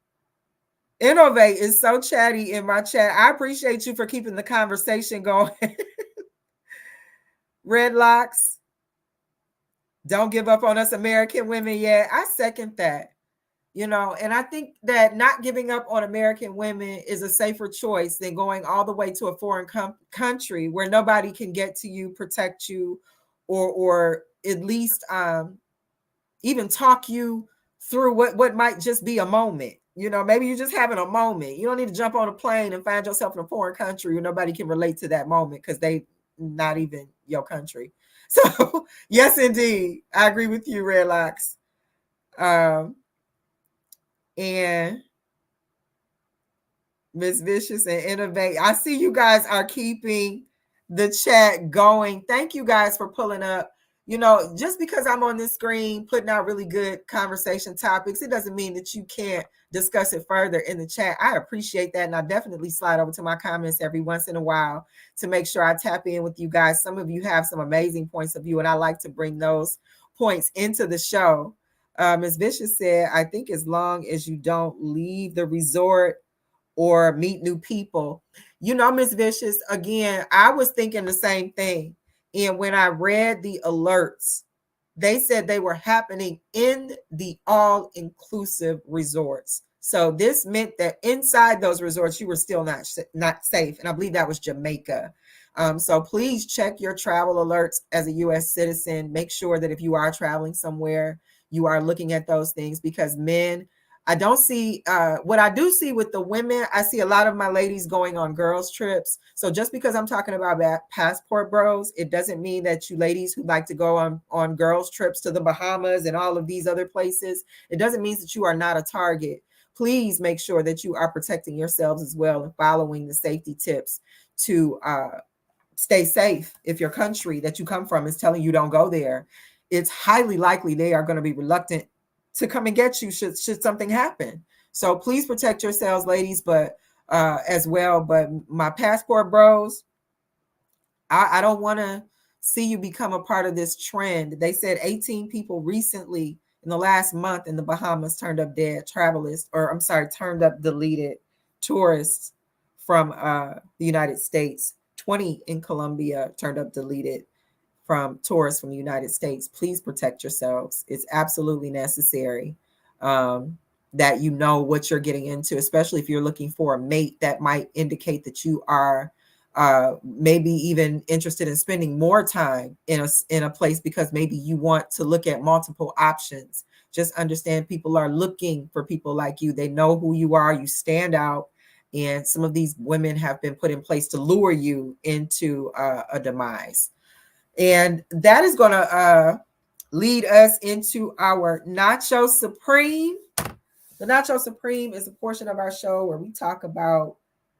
Innovate is so chatty in my chat. I appreciate you for keeping the conversation going. Red Locks, don't give up on us American women yet. I second that. And I think that not giving up on American women is a safer choice than going all the way to a foreign country where nobody can get to you, protect you, or at least even talk you through what might just be a moment. Maybe you're just having a moment. You don't need to jump on a plane and find yourself in a foreign country where nobody can relate to that moment because they not even your country. So yes, indeed. I agree with you, Red Locks. And Miss Vicious and Innovate. I see you guys are keeping the chat going. Thank you guys for pulling up. Just because I'm on this screen putting out really good conversation topics, it doesn't mean that you can't discuss it further in the chat. I appreciate that. And I definitely slide over to my comments every once in a while to make sure I tap in with you guys. Some of you have some amazing points of view, and I like to bring those points into the show. Ms. Vicious said, I think as long as you don't leave the resort or meet new people, Ms. Vicious, again, I was thinking the same thing. And when I read the alerts, they said they were happening in the all-inclusive resorts. So this meant that inside those resorts, you were still not safe. And I believe that was Jamaica. So please check your travel alerts as a U.S. citizen. Make sure that if you are traveling somewhere, you are looking at those things, because men, I don't see what I do see with the women. I see a lot of my ladies going on girls trips. So just because I'm talking about that passport bros, it doesn't mean that you ladies who like to go on girls trips to the Bahamas and all of these other places, it doesn't mean that you are not a target. Please make sure that you are protecting yourselves as well and following the safety tips to stay safe. If your country that you come from is telling you don't go there, it's highly likely they are going to be reluctant to come and get you should something happen. So please protect yourselves, ladies, but as well. But my passport bros, I don't want to see you become a part of this trend. They said 18 people recently in the last month in the Bahamas turned up dead turned up deleted tourists from the United States. 20 in Colombia turned up deleted from tourists from the United States. Please protect yourselves. It's absolutely necessary that you know what you're getting into, especially if you're looking for a mate. That might indicate that you are maybe even interested in spending more time in a place because maybe you want to look at multiple options. Just understand people are looking for people like you. They know who you are. You stand out. And some of these women have been put in place to lure you into a demise. And that is going to lead us into our Nacho Supreme. The Nacho Supreme is a portion of our show where we talk about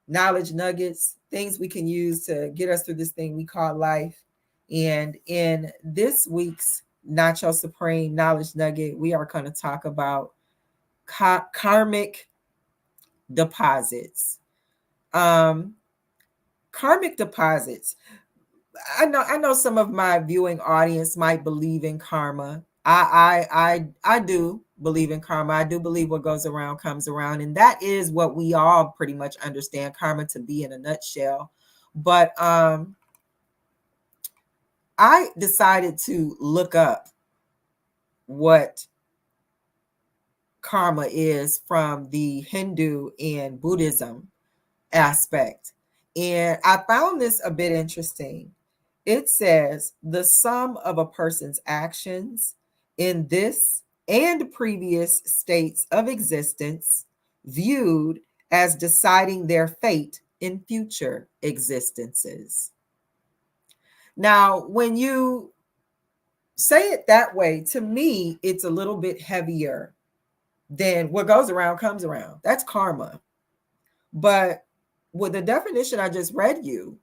knowledge nuggets, things we can use to get us through this thing we call life. And in this week's Nacho Supreme Knowledge Nugget, we are going to talk about karmic deposits. Karmic deposits. I know some of my viewing audience might believe in karma. I do believe in karma. I do believe what goes around comes around, and that is what we all pretty much understand karma to be in a nutshell. But I decided to look up what karma is from the Hindu and Buddhism aspect. And I found this a bit interesting. It says the sum of a person's actions in this and previous states of existence viewed as deciding their fate in future existences. Now, when you say it that way, to me, it's a little bit heavier than what goes around comes around. That's karma. But with the definition I just read you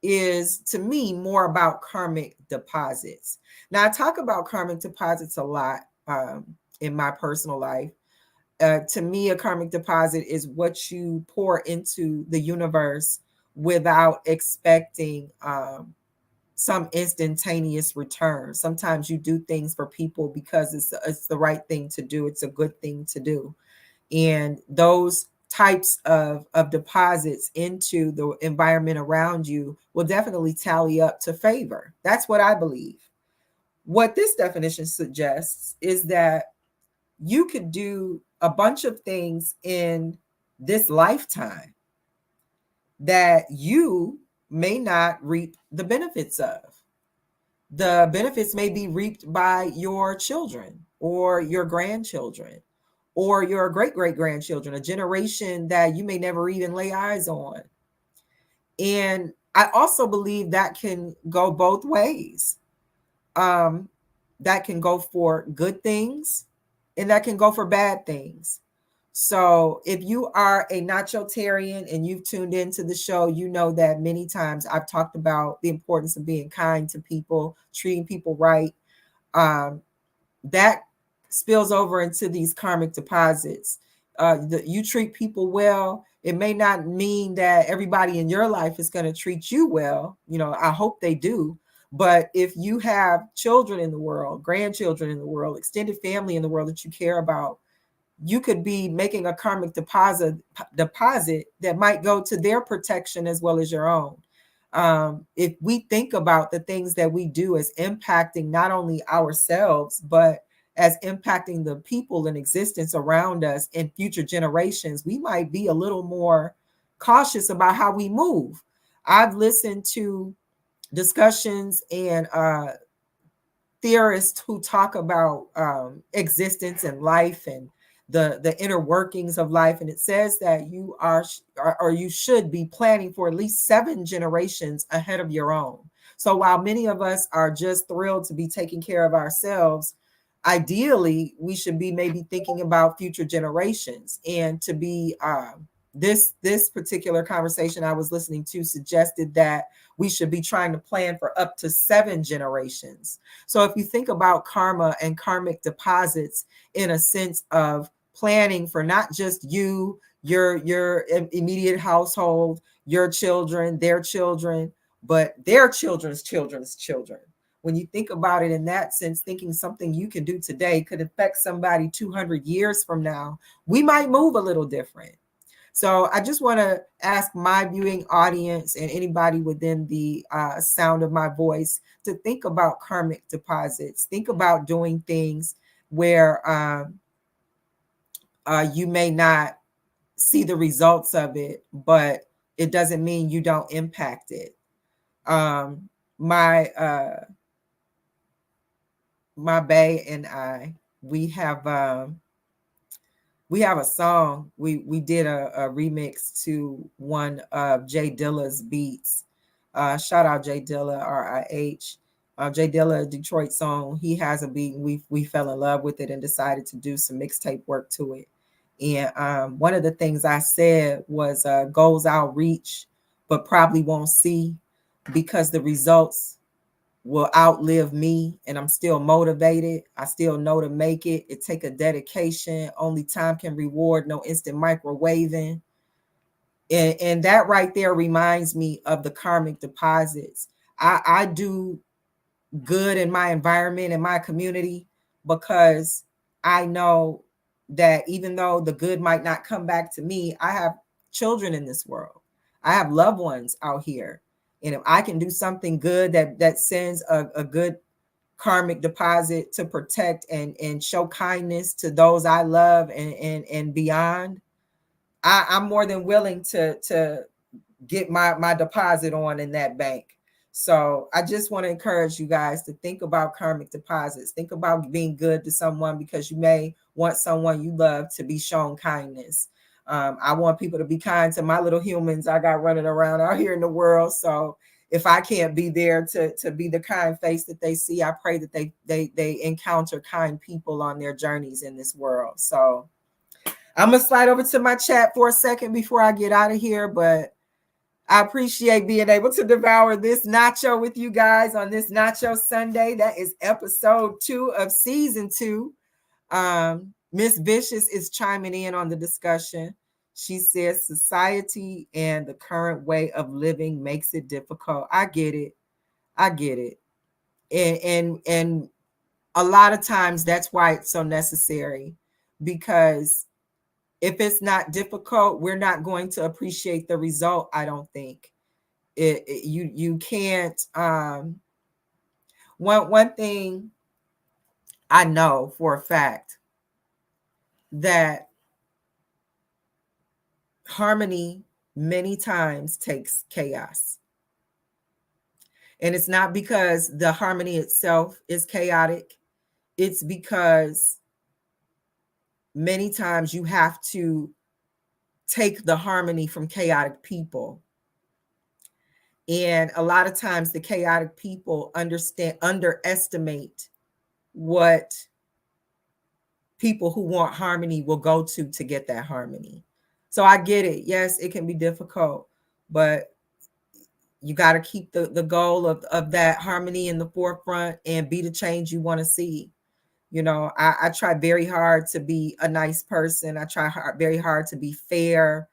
is, to me, more about karmic deposits. Now, I talk about karmic deposits a lot in my personal life. To me, a karmic deposit is what you pour into the universe without expecting some instantaneous return. Sometimes you do things for people because it's the right thing to do. It's a good thing to do. And those types of deposits into the environment around you will definitely tally up to favor. That's what I believe. What this definition suggests is that you could do a bunch of things in this lifetime that you may not reap the benefits of. The benefits may be reaped by your children or your grandchildren or your great-great-grandchildren, a generation that you may never even lay eyes on. And I also believe that can go both ways. That can go for good things and that can go for bad things. So if you are a nachotarian and you've tuned into the show, you know that many times I've talked about the importance of being kind to people, treating people right. That spills over into these karmic deposits. You treat people well. It may not mean that everybody in your life is going to treat you well. You know, I hope they do. But if you have children in the world, grandchildren in the world, extended family in the world that you care about, you could be making a karmic deposit that might go to their protection as well as your own. If we think about the things that we do as impacting not only ourselves, but as impacting the people in existence around us and future generations, we might be a little more cautious about how we move. I've listened to discussions and theorists who talk about existence and life and the inner workings of life, and it says that you are or you should be planning for at least 7 generations ahead of your own. So while many of us are just thrilled to be taking care of ourselves, ideally we should be maybe thinking about future generations. And to be this particular conversation I was listening to suggested that we should be trying to plan for up to 7 generations. So if you think about karma and karmic deposits in a sense of planning for not just you, your immediate household, your children, their children, but their children's children's children. When you think about it in that sense, thinking something you can do today could affect somebody 200 years from now, we might move a little different. So I just want to ask my viewing audience and anybody within the sound of my voice to think about karmic deposits. Think about doing things where you may not see the results of it, but it doesn't mean you don't impact it. My bae and I, we have a song. We did a remix to one of Jay Dilla's beats. Shout out Jay Dilla, RIH. Jay Dilla, Detroit song. He has a beat, and we fell in love with it and decided to do some mixtape work to it. And one of the things I said was goals I'll reach, but probably won't see because the results will outlive me, and I'm still motivated. I still know to make it. It take a dedication. Only time can reward, no instant microwaving. And that right there reminds me of the karmic deposits. I do good in my environment, in my community, because I know that even though the good might not come back to me, I have children in this world. I have loved ones out here. And if I can do something good that sends a good karmic deposit to protect and show kindness to those I love and beyond, I'm more than willing to get my deposit on in that bank. So I just want to encourage you guys to think about karmic deposits. Think about being good to someone, because you may want someone you love to be shown kindness. I want people to be kind to my little humans I got running around out here in the world. So if I can't be there to be the kind face that they see, I pray that they encounter kind people on their journeys in this world. So I'm gonna slide over to my chat for a second before I get out of here, but I appreciate being able to devour this nacho with you guys on this Nacho Sunday. That is episode 2 of season 2. Miss Vicious is chiming in on the discussion. She says society and the current way of living makes it difficult. I get it. And a lot of times that's why it's so necessary, because if it's not difficult, we're not going to appreciate the result. I don't think you can't. One thing I know for a fact, that harmony many times takes chaos. And it's not because the harmony itself is chaotic. It's because many times you have to take the harmony from chaotic people. And a lot of times the chaotic people underestimate what people who want harmony will go to get that harmony. So I get it. Yes, it can be difficult, but you got to keep the goal of that harmony in the forefront and be the change you want to see. You know, I try very hard to be a nice person. I try very hard to be fair,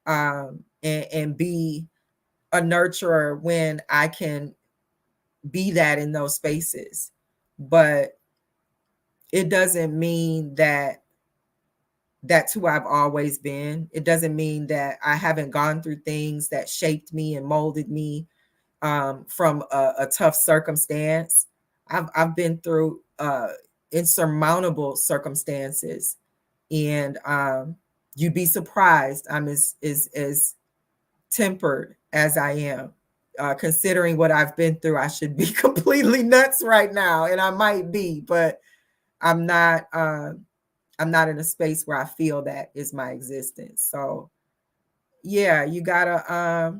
and be a nurturer when I can be that in those spaces. But it doesn't mean that that's who I've always been. It doesn't mean that I haven't gone through things that shaped me and molded me from a tough circumstance. I've been through insurmountable circumstances, and you'd be surprised I'm as tempered as I am. Considering what I've been through, I should be completely nuts right now, and I might be, but I'm not in a space where I feel that is my existence. So yeah, you gotta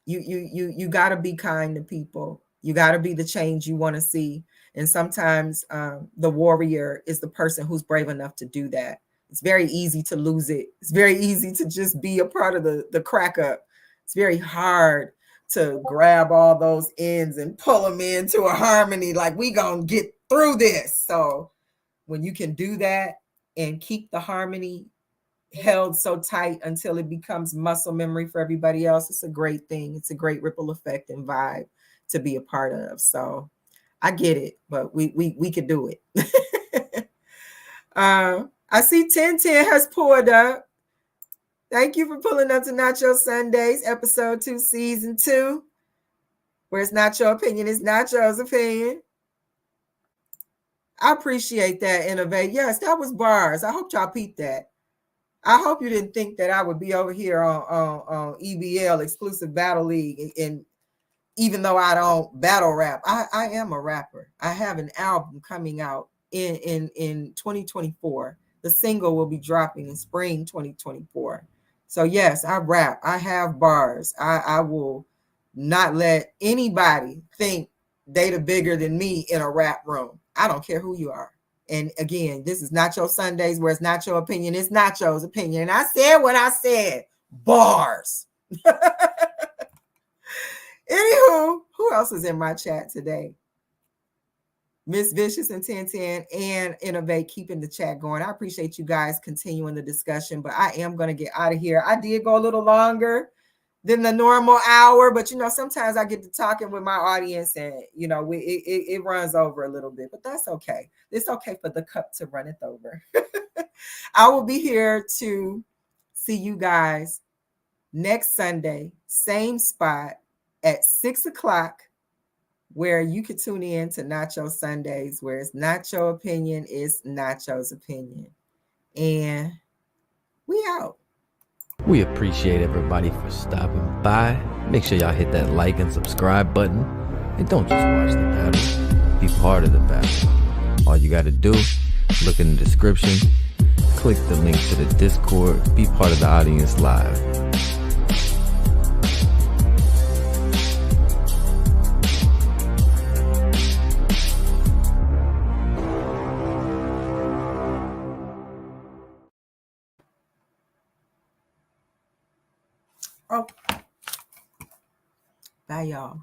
you gotta be kind to people. You gotta be the change you want to see. And sometimes the warrior is the person who's brave enough to do that. It's very easy to lose it. It's very easy to just be a part of the crack up. It's very hard to grab all those ends and pull them into a harmony, like we gonna get through this. So when you can do that and keep the harmony held so tight until it becomes muscle memory for everybody else, it's a great thing. It's a great ripple effect and vibe to be a part of. So I get it, but we could do it. I see 1010 has pulled up. Thank you for pulling up to Nacho Sundays, episode 2, season 2, where it's not your opinion, it's Nacho's opinion. I appreciate that, Innovate. Yes, that was bars. I hope y'all peeped that. I hope you didn't think that I would be over here on EBL, Exclusive Battle League, and even though I don't battle rap, I am a rapper. I have an album coming out in 2024. The single will be dropping in spring 2024. So yes, I rap. I have bars. I will not let anybody think they the bigger than me in a rap room. I don't care who you are. And again, this is Nacho Sundays, where it's not your opinion, it's Nacho's opinion. And I said what I said. Bars. Anywho, who else is in my chat today? Miss Vicious and 1010 and Innovate keeping the chat going. I appreciate you guys continuing the discussion, but I am going to get out of here. I did go a little longer than the normal hour, but sometimes I get to talking with my audience and it runs over a little bit, but that's okay. It's okay for the cup to runneth over. I will be here to see you guys next Sunday, same spot at 6:00, where you can tune in to Nacho Sundays, where it's Nacho opinion, it's Nacho's opinion. And we out. We appreciate everybody for stopping by. Make sure y'all hit that like and subscribe button. And don't just watch the battle, be part of the battle. All you gotta do, look in the description, click the link to the Discord, be part of the audience live. Oh, bye, y'all.